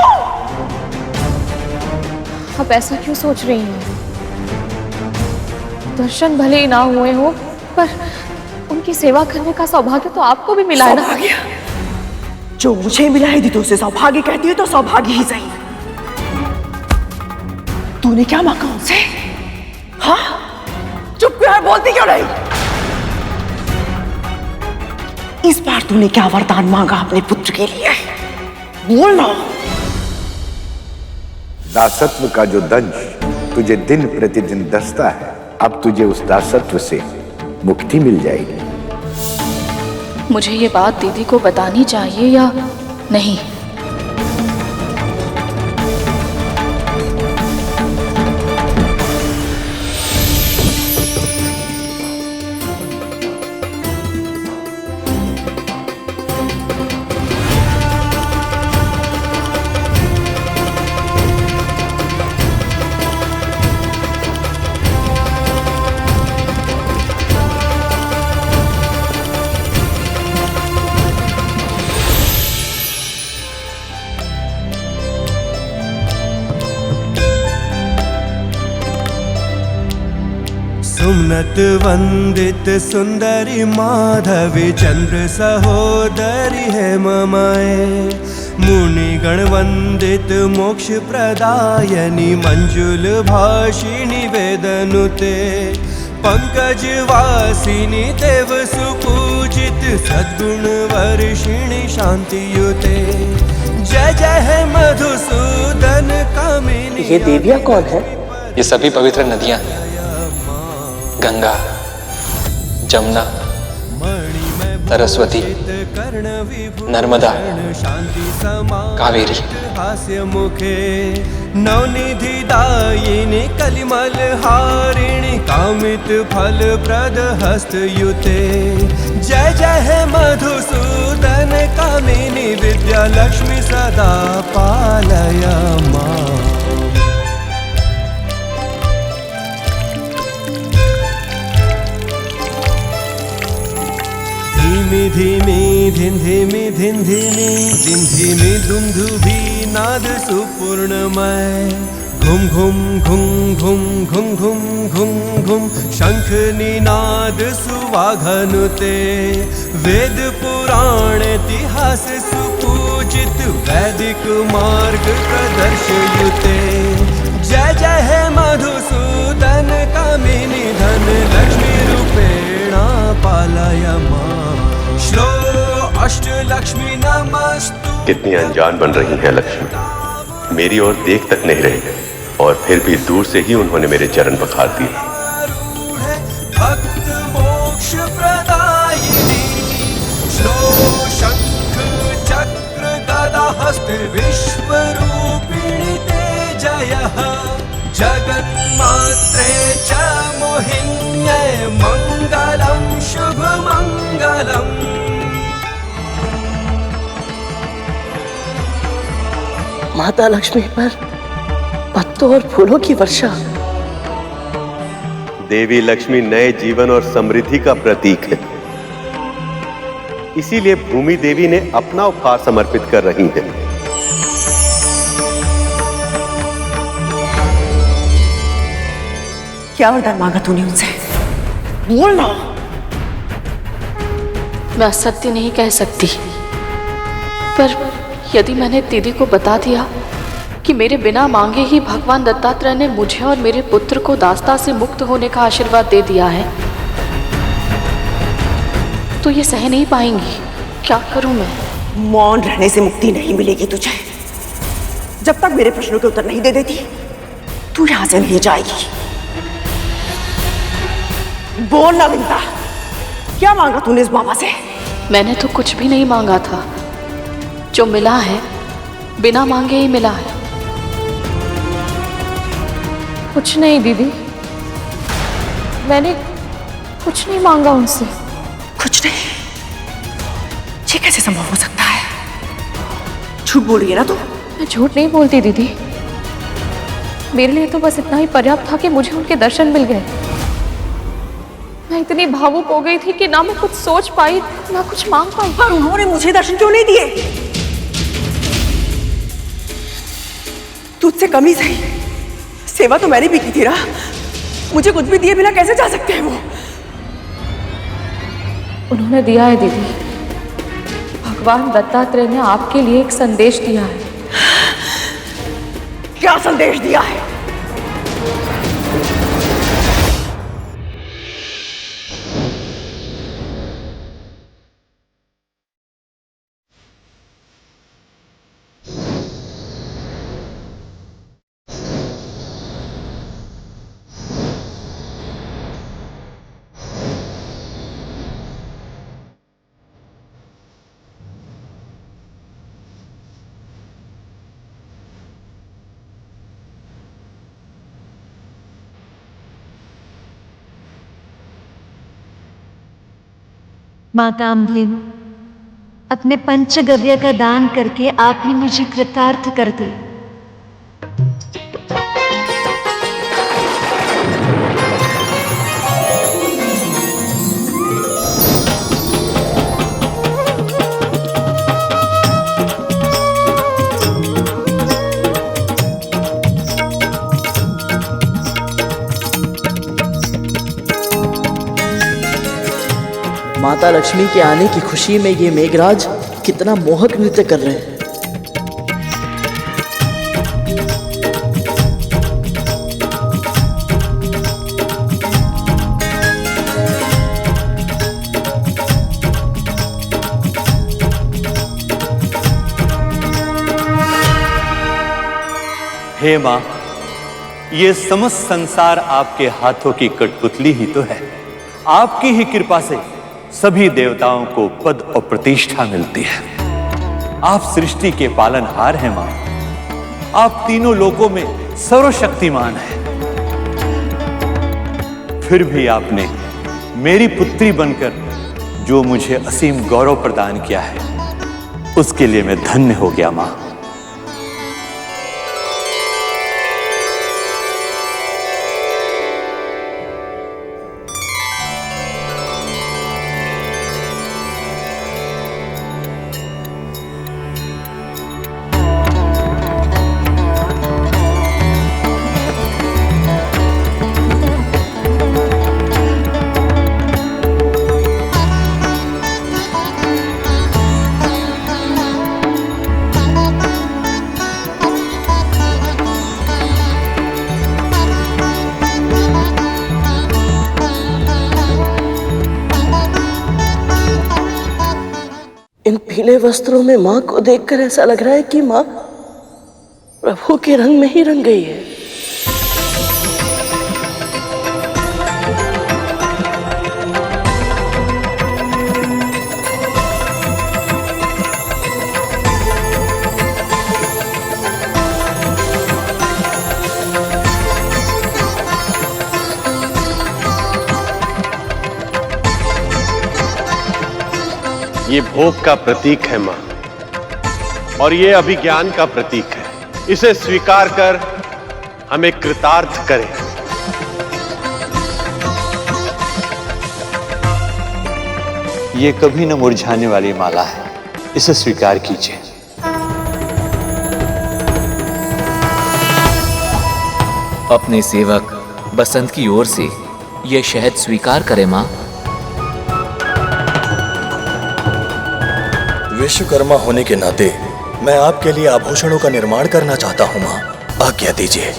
आप ऐसा क्यों सोच रही हैं? दर्शन भले ही ना हुए हो, पर उनकी सेवा करने का सौभाग्य तो आपको भी मिला है ना। जो मुझे मिला है दीदी उसे सौभाग्य कहती है तो सौभाग्य ही सही। तूने क्या मांगा उनसे? हाँ? चुप क्यों है, बोलती क्यों नहीं? इस बार तूने क्या वरदान मांगा अपने पुत्र के लिए? बोलना। दासत्व का जो दंश तुझे दिन प्रतिदिन दसता है, अब तुझे उस दासत्व से मुक्ति मिल जाएगी। मुझे ये बात दीदी को बतानी चाहिए या नहीं? सुमनत वंदित सुंदरी माधवी चंद्र सहोदरी है ममाए। मुनिगण वंदित मोक्ष प्रदायनी मंजुल भाषिणी वेदनुते। पंकज वासिनी देव सुपूजित सद्गुण वर्षिणी शांतियुते। जय जय है मधुसूदन कामिनी। ये देवियाँ कौन है? ये सभी पवित्र नदियां हैं। गंगा, जमुना, सरस्वती, नर्मदा, कावेरी। हास्य मुखे नवनिधि दायिनी कलिमल हारिणी कामित फल प्रद हस्तयुते। जय जय है मधुसूदन कामिनी विद्या लक्ष्मी सदा पालय मां। धीमी धीमी धिन धीमी धिन धीमी धिन धीमी दुंदुभी नाद सुपूर्णमय। घुम घुम घुम घुम घुम घुम घुम घुम शंख निनाद सुवाघनुते। वेद पुराण इतिहास सुपूजित वैदिक मार्ग प्रदर्शयुते। जय जय है मधुसूदन कामिनी धन लक्ष्मी रूपेणा पालय मां। श्लो अष्ट लक्ष्मी नमस्तु। कितनी अनजान बन रही है लक्ष्मी, मेरी ओर देख तक नहीं रही और फिर भी दूर से ही उन्होंने मेरे चरण पखार दिए। भक्त मोक्ष प्रदायिनी। श्लो शंख चक्र गदा हस्त विश्व रूपिणी ते जयः। जगन्मात्रे च मोहिन्यै मङ्गलं शुभमङ्गलम्। माता लक्ष्मी पर पत्तों और फूलों की वर्षा। देवी लक्ष्मी नए जीवन और समृद्धि का प्रतीक है, इसीलिए भूमि देवी ने अपना उपहार समर्पित कर रही है। क्या वरदान मांगा तूने उनसे? बोलना। मैं असत्य नहीं कह सकती, पर यदि मैंने दीदी को बता दिया कि मेरे बिना मांगे ही भगवान दत्तात्रेय ने मुझे और मेरे पुत्र को दास्ता से मुक्त होने का आशीर्वाद दे दिया है, तो ये सह नहीं पाएंगी। क्या करूं मैं? मौन रहने से मुक्ति नहीं मिलेगी तुझे। जब तक मेरे प्रश्नों के उत्तर नहीं दे देती, तू यहां से नहीं जाएगी। बोल ना विंता, क्या मांगा तूने इस बाबा से? मैंने तो कुछ भी नहीं मांगा था। जो मिला है बिना मांगे ही मिला है। कुछ नहीं दीदी, मैंने कुछ नहीं मांगा उनसे। कुछ नहीं? ये कैसे संभव हो सकता है? झूठ बोल रही है ना तू? मैं झूठ नहीं बोलती दीदी, मेरे लिए तो बस इतना ही पर्याप्त था कि मुझे उनके दर्शन मिल गए। मैं इतनी भावुक हो गई थी कि ना मैं कुछ सोच पाई ना कुछ मांग पाई। पर उन्होंने मुझे दर्शन क्यों नहीं दिए? तुझसे कमी सही, सेवा तो मैंने भी की थी ना। मुझे कुछ भी दिए बिना कैसे जा सकते हैं वो? उन्होंने दिया है दीदी। भगवान दत्तात्रेय ने आपके लिए एक संदेश दिया है। क्या संदेश दिया है? माता अम्बलिनी, अपने पंचगव्य का दान करके आपने मुझे कृतार्थ कर दी। माता लक्ष्मी के आने की खुशी में ये मेघराज कितना मोहक नृत्य कर रहे हैं। हे मां, ये समस्त संसार आपके हाथों की कठपुतली ही तो है। आपकी ही कृपा से सभी देवताओं को पद और प्रतिष्ठा मिलती है। आप सृष्टि के पालनहार हैं मां। आप तीनों लोकों में सर्वशक्तिमान हैं। फिर भी आपने मेरी पुत्री बनकर जो मुझे असीम गौरव प्रदान किया है, उसके लिए मैं धन्य हो गया मां। इन पीले वस्त्रों में मां को देखकर ऐसा लग रहा है कि मां प्रभु के रंग में ही रंग गई है। ये भोग का प्रतीक है मां, और ये अभिज्ञान का प्रतीक है। इसे स्वीकार कर हमें कृतार्थ करें। ये कभी न मुरझाने वाली माला है, इसे स्वीकार कीजिए। अपने सेवक बसंत की ओर से यह शहद स्वीकार करें मां। विश्वकर्मा होने के नाते मैं आपके लिए आभूषणों का निर्माण करना चाहता हूं मां, आज्ञा दीजिए।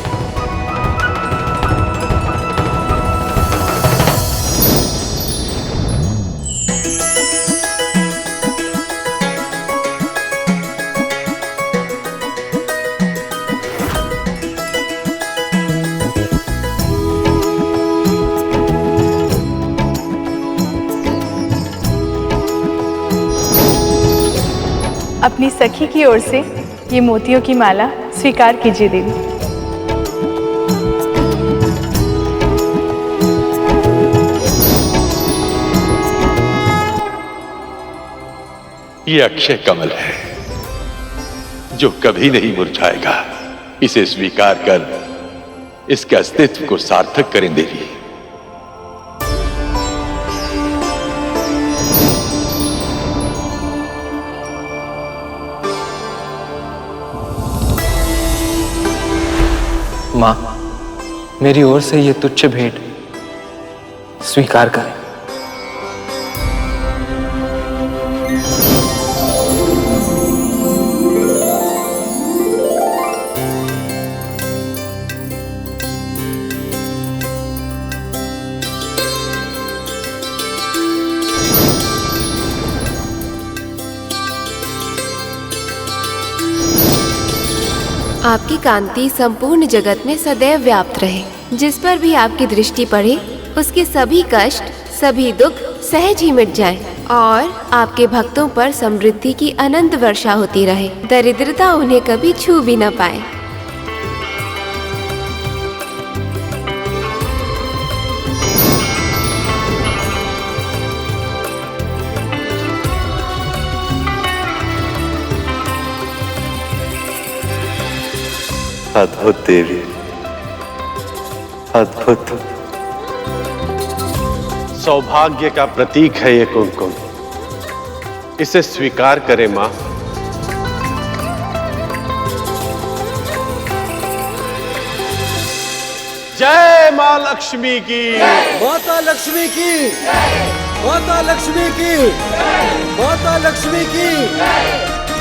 अपनी सखी की ओर से ये मोतियों की माला स्वीकार कीजिए देवी। ये अक्षय कमल है जो कभी नहीं मुरझाएगा। इसे स्वीकार कर इसके अस्तित्व को सार्थक करें देवी। मां, मेरी ओर से ये तुच्छ भेंट स्वीकार करें। आपकी कांति संपूर्ण जगत में सदैव व्याप्त रहे। जिस पर भी आपकी दृष्टि पड़े उसके सभी कष्ट, सभी दुख सहज ही मिट जाएं और आपके भक्तों पर समृद्धि की अनंत वर्षा होती रहे। दरिद्रता उन्हें कभी छू भी न पाए। अद्भुत देवी, अद्भुत। सौभाग्य का प्रतीक है ये कुमकुम, इसे स्वीकार करें मां। जय मां लक्ष्मी की, माता लक्ष्मी की, माता लक्ष्मी की, माता लक्ष्मी की,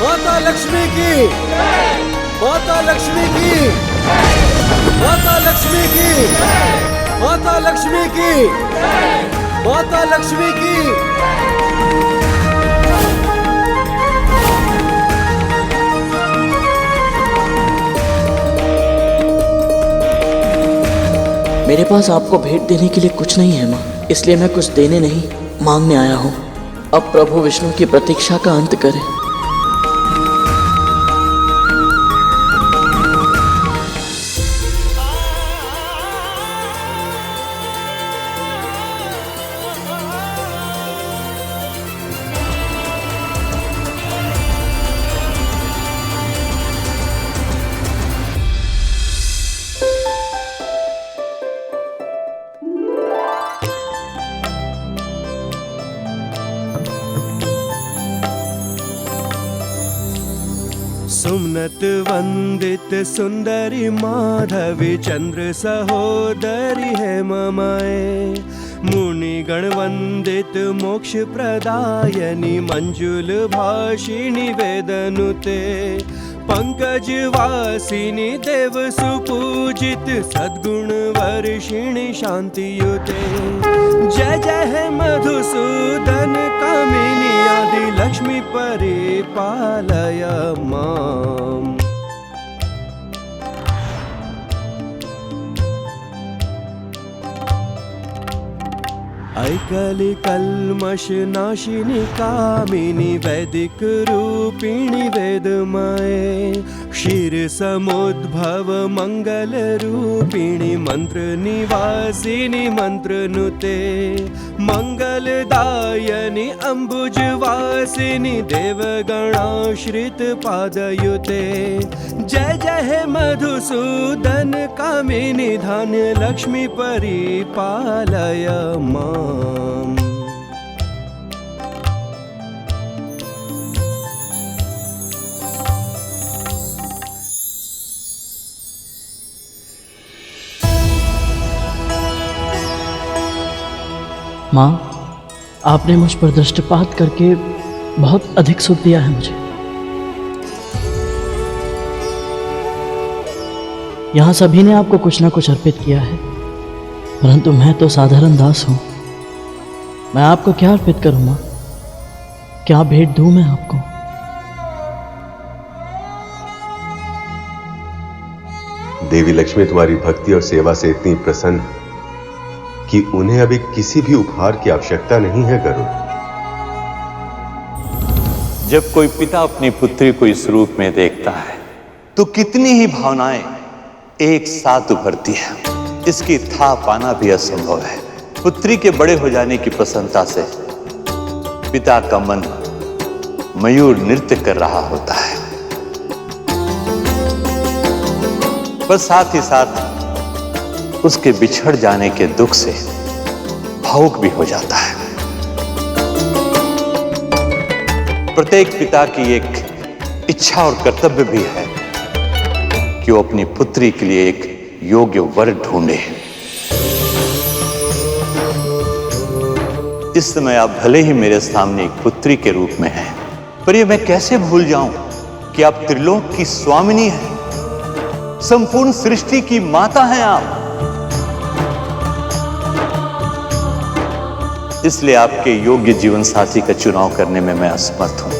माता लक्ष्मी की, माता लक्ष्मी की, माता लक्ष्मी की, माता लक्ष्मी की, माता लक्ष्मी की। मेरे पास आपको भेंट देने के लिए कुछ नहीं है माँ, इसलिए मैं कुछ देने नहीं मांगने आया हूँ। अब प्रभु विष्णु की प्रतीक्षा का अंत करें। सुमनत वंदित सुंदरी माधवी चंद्र सहोदरी है ममाए। मुनि गण वंदित मोक्ष प्रदायनी मंजुल भाषिणी वेदनुते। पंकज वासिनी देव सुपूजित सद्गुण वर्षिणी शांतियुते। जय जय है मधुसूदन कामिनी आदि लक्ष्मी परिपालय माम्। ऐकली कल्मष नाशिनी कामिनी वैदिक रूपिणी वेदमये। क्षीर समुद्भव मंगल रूपिणी मंत्र निवासिनी मंत्र नुते मंगलदायिनी अम्बुजवासिनी देवगणाश्रित पादयुते जय जय हे मधुसूदन कामिनी धान्य लक्ष्मी परिपालय माम्। माँ, आपने मुझ पर दृष्टिपात करके बहुत अधिक सुख दिया है मुझे। यहाँ सभी ने आपको कुछ ना कुछ अर्पित किया है, परंतु मैं तो साधारण दास हूँ। मैं आपको क्या अर्पित करूँ माँ? क्या भेंट दूँ मैं आपको? देवी लक्ष्मी तुम्हारी भक्ति और सेवा से इतनी प्रसन्न है कि उन्हें अभी किसी भी उपहार की आवश्यकता नहीं है गरुड़। जब कोई पिता अपनी पुत्री को इस रूप में देखता है तो कितनी ही भावनाएं एक साथ उभरती है। इसकी था पाना भी असंभव है। पुत्री के बड़े हो जाने की प्रसन्नता से पिता का मन मयूर नृत्य कर रहा होता है, पर साथ ही साथ उसके बिछड़ जाने के दुख से भावुक भी हो जाता है। प्रत्येक पिता की एक इच्छा और कर्तव्य भी है कि वो अपनी पुत्री के लिए एक योग्य वर ढूंढे। इस समय आप भले ही मेरे सामने एक पुत्री के रूप में हैं, पर यह मैं कैसे भूल जाऊं कि आप त्रिलोक की स्वामिनी हैं, संपूर्ण सृष्टि की माता हैं आप। इसलिए आपके योग्य जीवन साथी का चुनाव करने में मैं असमर्थ हूं।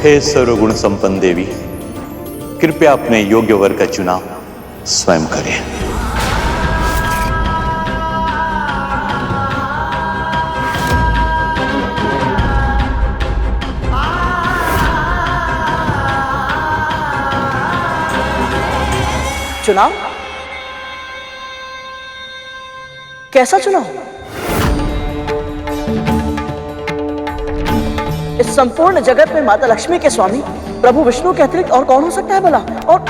हे सर्वगुण संपन्न देवी, कृपया अपने योग्य वर का चुनाव स्वयं करें। चुनाव? कैसा चुनाव? इस संपूर्ण जगत में माता लक्ष्मी के स्वामी प्रभु विष्णु के अतिरिक्त और कौन हो सकता है भला? और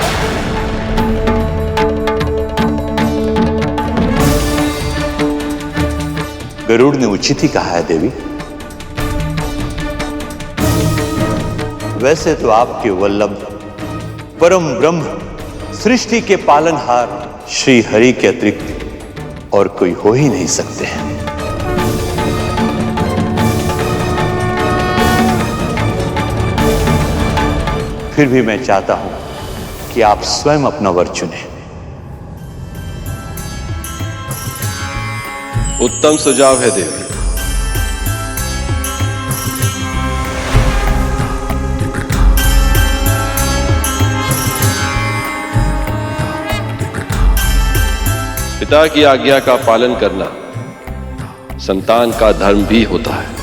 गरुड़ ने उचित ही कहा है देवी। वैसे तो आपके वल्लभ परम ब्रह्म सृष्टि के पालनहार श्री हरि के अतिरिक्त और कोई हो ही नहीं सकते हैं। फिर भी मैं चाहता हूं कि आप स्वयं अपना वर चुनें। उत्तम सुझाव है देवी। पिता की आज्ञा का पालन करना संतान का धर्म भी होता है।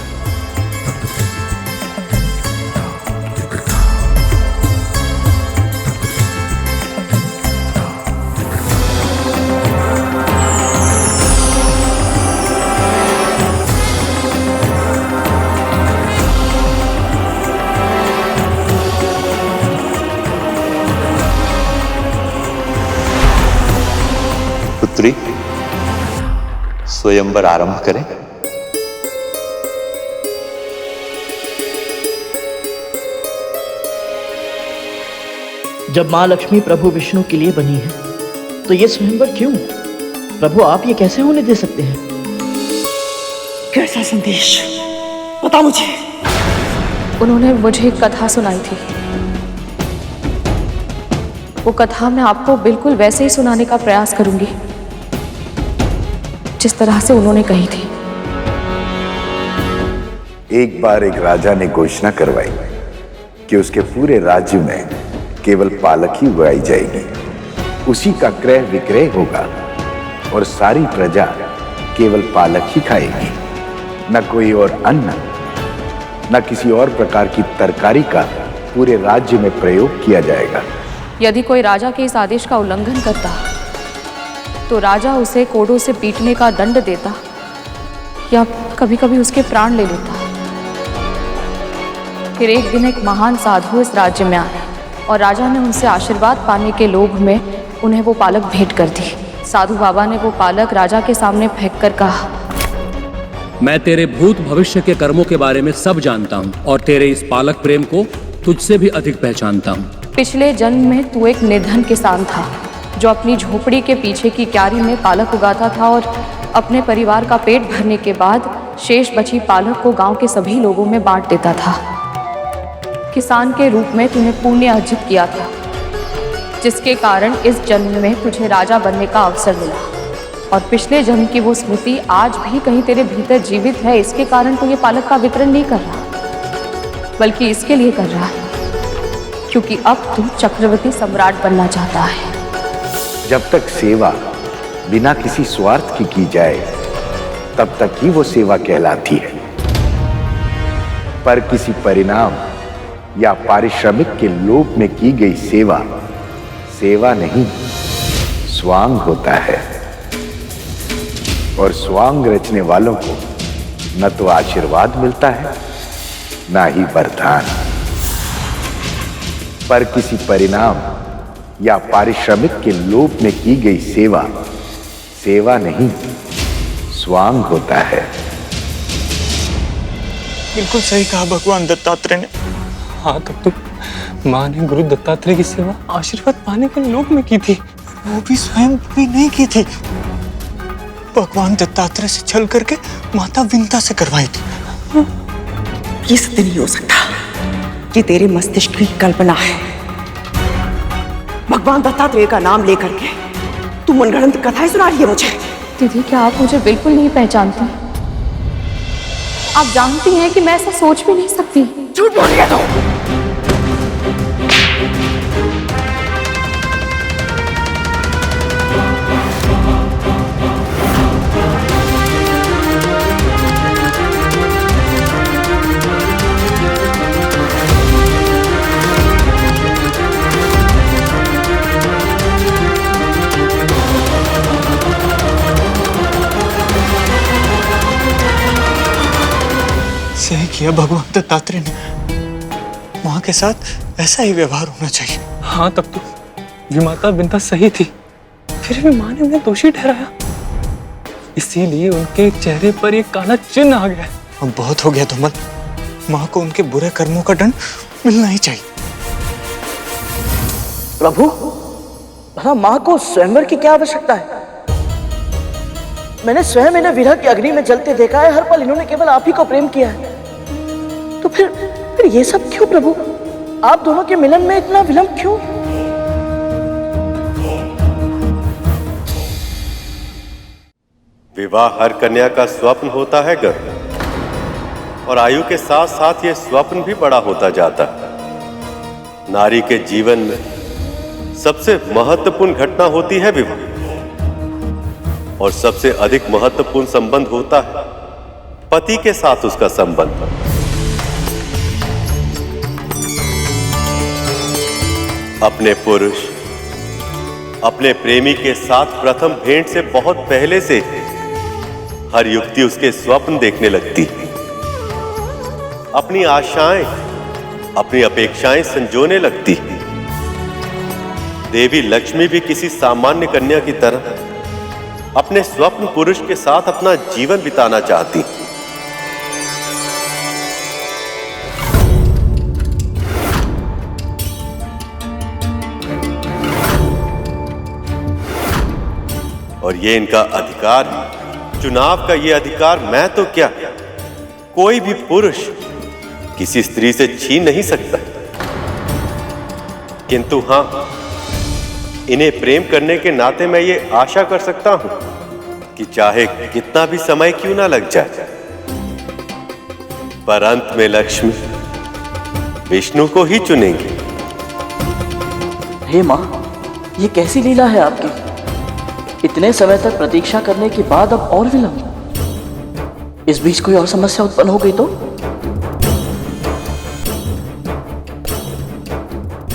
पुत्री, स्वयंवर आरंभ करें। जब माँ लक्ष्मी प्रभु विष्णु के लिए बनी है तो ये स्वयंवर क्यों? प्रभु आप ये कैसे होने दे सकते हैं? कैसा संदेश? बता मुझे। उन्होंने मुझे एक कथा सुनाई थी। वो कथा मैं आपको बिल्कुल वैसे ही सुनाने का प्रयास करूंगी जिस तरह से उन्होंने कही थी। एक बार एक राजा ने घोषणा करवाई कि उसके पूरे राज्य में केवल पालक ही उगाई जाएगी, उसी का क्रय विक्रय होगा और सारी प्रजा केवल पालक ही खाएगी, न कोई और अन्न न किसी और प्रकार की तरकारी का पूरे राज्य में प्रयोग किया जाएगा। यदि कोई राजा के इस आदेश का उल्लंघन करता तो राजा उसे कोड़ों से पीटने का दंड देता या कभी कभी उसके प्राण ले लेता। फिर एक दिन एक महान साधु इस राज्य में आए और राजा ने उनसे आशीर्वाद पाने के लोभ में उन्हें वो पालक भेंट कर दी। साधु बाबा ने वो पालक राजा के सामने फेंक कर कहा, मैं तेरे भूत भविष्य के कर्मों के बारे में सब जानता हूँ और तेरे इस पालक प्रेम को तुझसे भी अधिक पहचानता हूँ। पिछले जन्म में तू एक निर्धन किसान था जो अपनी झोपड़ी के पीछे की क्यारी में पालक उगाता था और अपने परिवार का पेट भरने के बाद शेष बची पालक को गांव के सभी लोगों में बांट देता था। किसान के रूप में तूने पुण्य अर्जित किया था, जिसके कारण इस जन्म में तुझे राजा बनने का अवसर मिला। और पिछले जन्म की वो स्मृति आज भी कहीं तेरे भीतर जीवित है। इसके कारण तू ये पालक का वितरण नहीं कर रहा, बल्कि इसके लिए कर रहा है क्योंकि अब तू चक्रवर्ती सम्राट बनना चाहता है। जब तक सेवा बिना किसी स्वार्थ की जाए तब तक ही वो सेवा कहलाती है। पर किसी परिणाम या पारिश्रमिक के लोभ में की गई सेवा सेवा नहीं, स्वांग होता है। और स्वांग रचने वालों को न तो आशीर्वाद मिलता है न ही वरदान। पर किसी परिणाम या पारिश्रमिक के लोभ में की गई सेवा सेवा नहीं, स्वांग होता है। बिल्कुल सही कहा भगवान दत्तात्रेय ने। हाँ, तब तो माँ ने गुरु दत्तात्रेय की सेवा आशीर्वाद पाने के लोभ में की थी, वो भी स्वयं भी नहीं की थी। भगवान दत्तात्रेय से छल करके माता विंता से करवाई थी। ये सत्य नहीं हो सकता, ये तेरे मस्तिष्क की कल्पना है। भगवान दत्तात्रेय का नाम लेकर के तू मनगढ़ंत कथाएं सुना रही है मुझे। दीदी, क्या आप मुझे बिल्कुल नहीं पहचानती? आप जानती हैं कि मैं ऐसा सोच भी नहीं सकती। झूठ बोल रही है तू। सही किया भगवान दत्तात्रेय ने, माँ के साथ ऐसा ही व्यवहार होना चाहिए। हाँ, तब तो विमाता विंता सही थी, फिर भी माँ ने उन्हें दोषी ठहराया, इसीलिए उनके चेहरे पर एक काला चिन्ह आ गया। अब बहुत हो गया धूमल, माँ को उनके बुरे कर्मों का दंड मिलना ही चाहिए। प्रभु, भला माँ को स्वयंवर की क्या आवश्यकता है? मैंने स्वयं इन्हें विरह की अग्नि में जलते देखा है। हर पल इन्होंने केवल आप ही को प्रेम किया है। तो फिर ये सब क्यों प्रभु? आप दोनों के मिलन में इतना विलंब क्यों? विवाह हर कन्या का स्वप्न होता है गर्भ, और आयु के साथ साथ ये स्वप्न भी बड़ा होता जाता है। नारी के जीवन में सबसे महत्वपूर्ण घटना होती है विवाह, और सबसे अधिक महत्वपूर्ण संबंध होता है पति के साथ उसका संबंध। अपने पुरुष अपने प्रेमी के साथ प्रथम भेंट से बहुत पहले से हर युवती उसके स्वप्न देखने लगती, अपनी आशाएं अपनी अपेक्षाएं संजोने लगती। देवी लक्ष्मी भी किसी सामान्य कन्या की तरह अपने स्वप्न पुरुष के साथ अपना जीवन बिताना चाहती। और ये इनका अधिकार है। चुनाव का ये अधिकार मैं तो क्या, कोई भी पुरुष किसी स्त्री से छीन नहीं सकता। किंतु हां, इन्हें प्रेम करने के नाते मैं ये आशा कर सकता हूं कि चाहे कितना भी समय क्यों ना लग जाए, पर अंत में लक्ष्मी विष्णु को ही चुनेंगे। हे मां, ये कैसी लीला है आपकी? इतने समय तक प्रतीक्षा करने के बाद अब और विलंब। इस बीच कोई और समस्या उत्पन्न हो गई तो?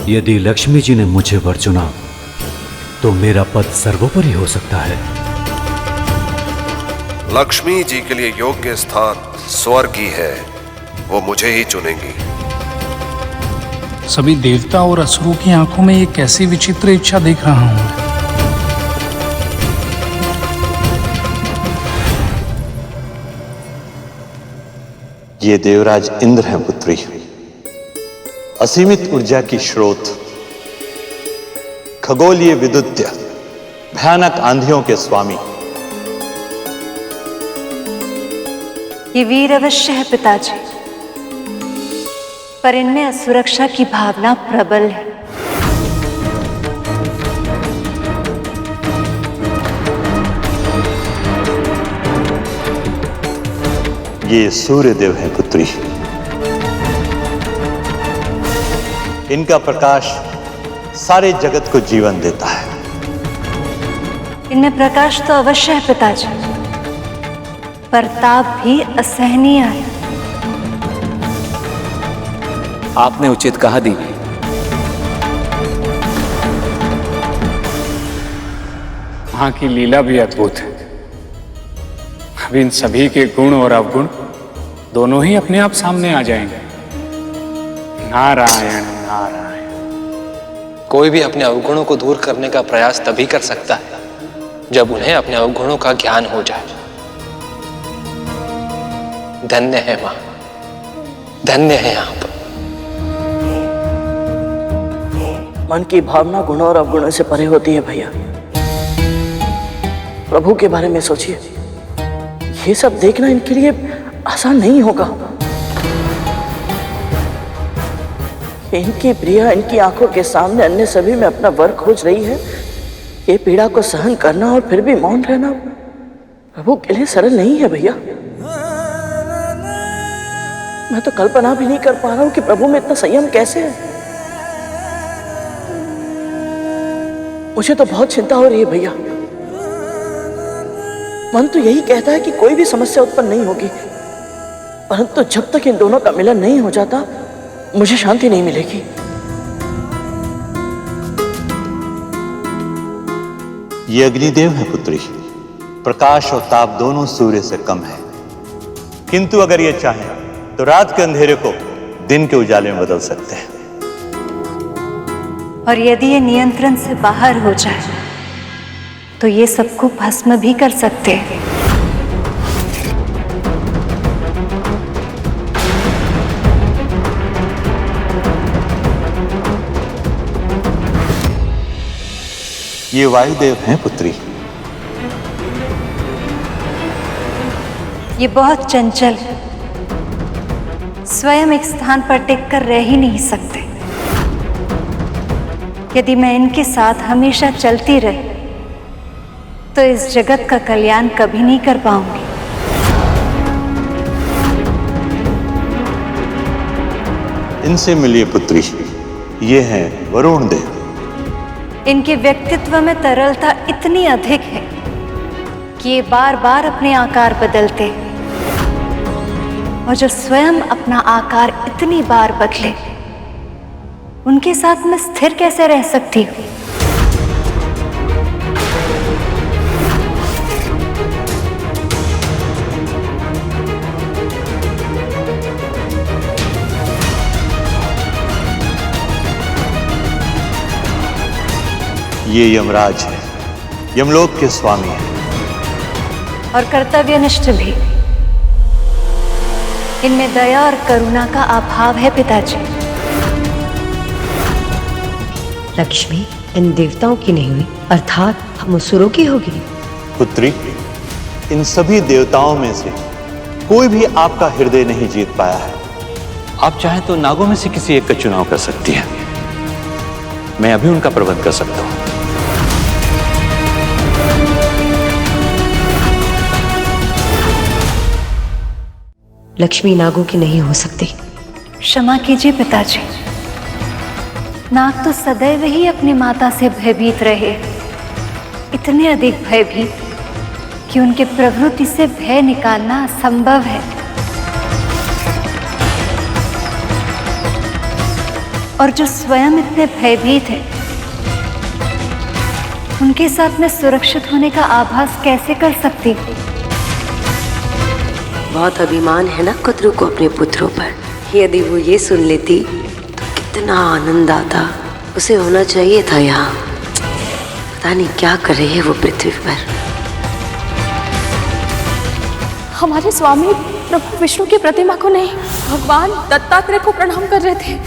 यदि लक्ष्मी जी ने मुझे वर चुना तो मेरा पद सर्वोपरि हो सकता है। लक्ष्मी जी के लिए योग्य स्थान स्वर्ग ही है, वो मुझे ही चुनेंगी। सभी देवता और असुरों की आंखों में एक ऐसी विचित्र इच्छा देख रहा हूं। ये देवराज इंद्र हैं पुत्री, असीमित ऊर्जा की स्रोत, खगोलीय विद्युत, भयानक आंधियों के स्वामी। ये वीर अवश्य है पिताजी, पर इनमें असुरक्षा की भावना प्रबल है। ये सूर्यदेव हैं पुत्री, इनका प्रकाश सारे जगत को जीवन देता है। इनमें प्रकाश तो अवश्य है पिताजी, पर ताप भी असहनीय है। आपने उचित कहा देवी। वहां की लीला भी अद्भुत है। अब इन सभी के गुण और अवगुण दोनों ही अपने आप सामने आ जाएंगे। नारायण नारायण। कोई भी अपने अवगुणों को दूर करने का प्रयास तभी कर सकता है जब उन्हें अपने अवगुणों का ज्ञान हो जाए। धन्य है मां, धन्य है आप। मन की भावना गुणों और अवगुणों से परे होती है भैया। प्रभु के बारे में सोचिए, ये सब देखना इनके लिए आसान नहीं होगा। इनकी प्रिया इनकी आंखों के सामने अन्य सभी में अपना वर खोज रही है। ये पीड़ा को सहन करना और फिर भी मौन रहना प्रभु के लिए सरल नहीं है भैया। मैं तो कल्पना भी नहीं कर पा रहा हूं कि प्रभु में इतना संयम कैसे है। मुझे तो बहुत चिंता हो रही है भैया। मन तो यही कहता है कि कोई भी समस्या उत्पन्न नहीं होगी, परंतु जब तक इन दोनों का मिलन नहीं हो जाता मुझे शांति नहीं मिलेगी। ये अग्निदेव है पुत्री, प्रकाश और ताप दोनों सूर्य से कम है, किंतु अगर ये चाहें तो रात के अंधेरे को दिन के उजाले में बदल सकते हैं। और यदि ये नियंत्रण से बाहर हो जाए तो ये सबको भस्म भी कर सकते हैं। ये वायुदेव हैं पुत्री, ये बहुत चंचल है, स्वयं एक स्थान पर टिककर रह ही नहीं सकते। यदि मैं इनके साथ हमेशा चलती रही तो इस जगत का कल्याण कभी नहीं कर पाऊंगी। इनसे मिलिए पुत्री, ये हैं वरुण देव। इनके व्यक्तित्व में तरलता इतनी अधिक है कि ये बार बार अपने आकार बदलते हैं, और जो स्वयं अपना आकार इतनी बार बदले उनके साथ मैं स्थिर कैसे रह सकती हूँ। ये यमराज है, यमलोक के स्वामी हैं और कर्तव्यनिष्ठ भी। इनमें दया और करुणा का अभाव है पिताजी। लक्ष्मी इन देवताओं की नहीं हुई, अर्थात हम असुरों की होगी। पुत्री, इन सभी देवताओं में से कोई भी आपका हृदय नहीं जीत पाया है। आप चाहें तो नागों में से किसी एक का चुनाव कर सकती हैं। मैं अभी उनका प्रबंध कर सकता हूं। लक्ष्मी नागों की नहीं हो सकती। क्षमा कीजिए पिताजी, नाग तो सदैव ही अपनी माता से भयभीत रहे, इतने अधिक भयभीत कि उनके प्रवृत्ति से भय निकालना असंभव है। और जो स्वयं इतने भयभीत हैं, उनके साथ मैं सुरक्षित होने का आभास कैसे कर सकती? बहुत अभिमान है ना कुतरू को अपने पुत्रों पर। यदि वो ये सुन लेती तो कितना आनंद आता। उसे होना चाहिए था यहाँ। पता नहीं क्या कर रही है वो पृथ्वी पर। हमारे स्वामी प्रभु विष्णु की प्रतिमा को नहीं, भगवान दत्तात्रेय को प्रणाम कर रहे थे।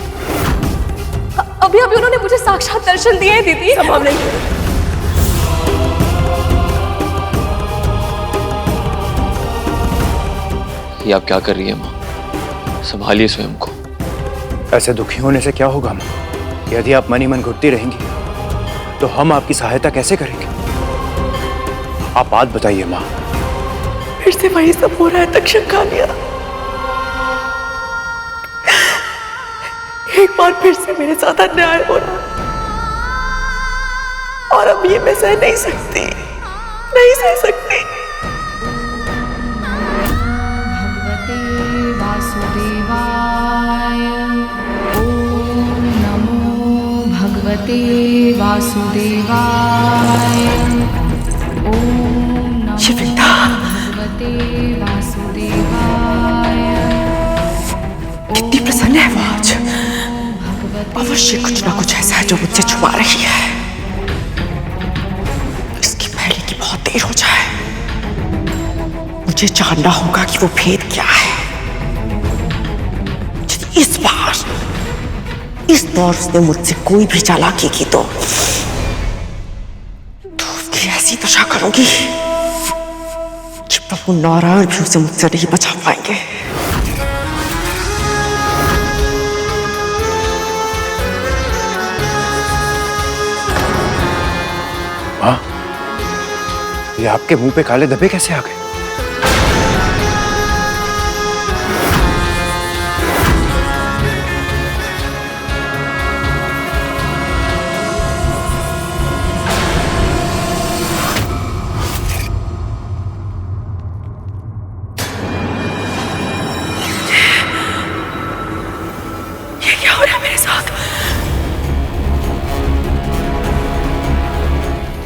अभी अभी उन्होंने मुझे साक्षात दर्शन दिए हैं दीदी। संभव नहीं। ये आप क्या कर रही है माँ? संभालिए स्वयं को। ऐसे दुखी होने से क्या होगा माँ? यदि आप मनी मन घुटती रहेंगी तो हम आपकी सहायता कैसे करेंगे? आप बात बताइए माँ। फिर से वही सब हो रहा है तक्षक कालिया। एक बार फिर से मेरे साथ अन्याय हो रहा और अब ये मैं सह नहीं सकती, नहीं सह सकती। भगवते वासुदेवाय। ओम नमो भगवते वासुदेवाय। ओम नमो भगवते वासुदेवाय। कितनी प्रसन्न है वो आज। अवश्य कुछ ना कुछ ऐसा है जो मुझसे छुपा रही है। इसकी पहले की बहुत देर हो जाए। मुझे जानना होगा कि वो भेद क्या है। यदि इस बार उसने मुझसे कोई भी चालाकी की तो उसकी ऐसी दशा करूंगी कि प्रभु नारायण भी उसे मुझसे नहीं बचा पाएंगे। हाँ, ये आपके मुंह पे काले धब्बे कैसे आ गए? ये क्या हो रहा है मेरे साथ?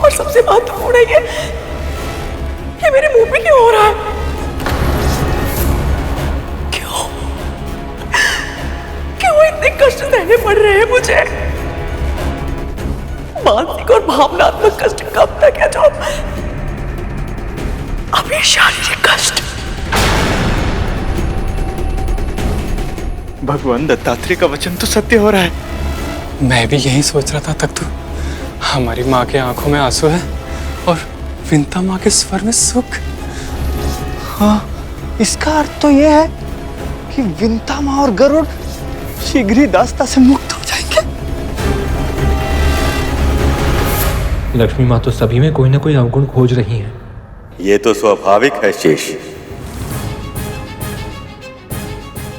और सबसे महत्वपूर्ण है ये मेरे मुंह पे क्यों हो रहा है? क्यों इतने कष्ट सहने पड़ रहे हैं मुझे? मानसिक और भावनात्मक कष्ट कब तक है? जो अभी शारीरिक कष्ट। भगवान दत्तात्रेय का वचन तो सत्य हो रहा है। मैं भी यही सोच रहा था तक तो। हमारी माँ के आंखों में आंसू है और विंता माँ के स्वर में सुख। हाँ, इसका अर्थ तो यह है कि विंता माँ और गरुड़ शीघ्र ही दास्ता से मुक्त हो जाएंगे। लक्ष्मी माँ तो सभी में कोई ना कोई अवगुण खोज रही हैं। ये तो स्वाभाविक है शेष।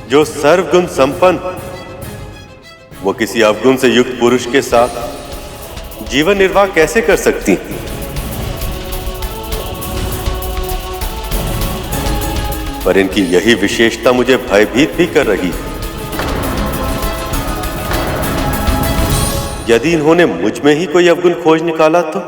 जो सर्वगुण संपन्न, वो किसी अवगुण से युक्त पुरुष के साथ जीवन निर्वाह कैसे कर सकती? पर इनकी यही विशेषता मुझे भयभीत भी कर रही है। यदि इन्होंने मुझ में ही कोई अवगुण खोज निकाला तो